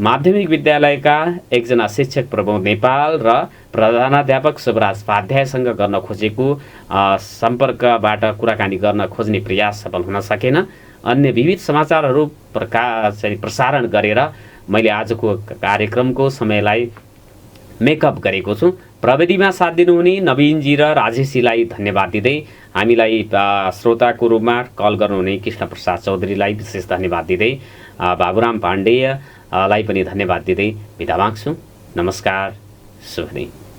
माध्यमिक विद्यालयका एकजना शिक्षक प्रबोध नेपाल र प्रधानाध्यापक शुभराज पाध्यायसँग गर्न खोजेको सम्पर्कबाट कुराकानी गर्न खोज्ने प्रयास सफल हुन सकेन। अन्य विविध समाचारहरू प्रसारण गरेर मैले आजको कार्यक्रमको समयलाई मेकअप गरेको छु। प्रविधिमा साथ दिनुहुने नवीनजी र राजेशजीलाई धन्यवाद दिँदै हामीलाई श्रोताको रूपमा कल गर्नुहुने कृष्ण प्रसाद चौधरीलाई विशेष धन्यवाद दिँदै बाबुराम पाण्डेयलाई पनि धन्यवाद दिँदै बिदा माग्छु। नमस्कार, शुभ दिन।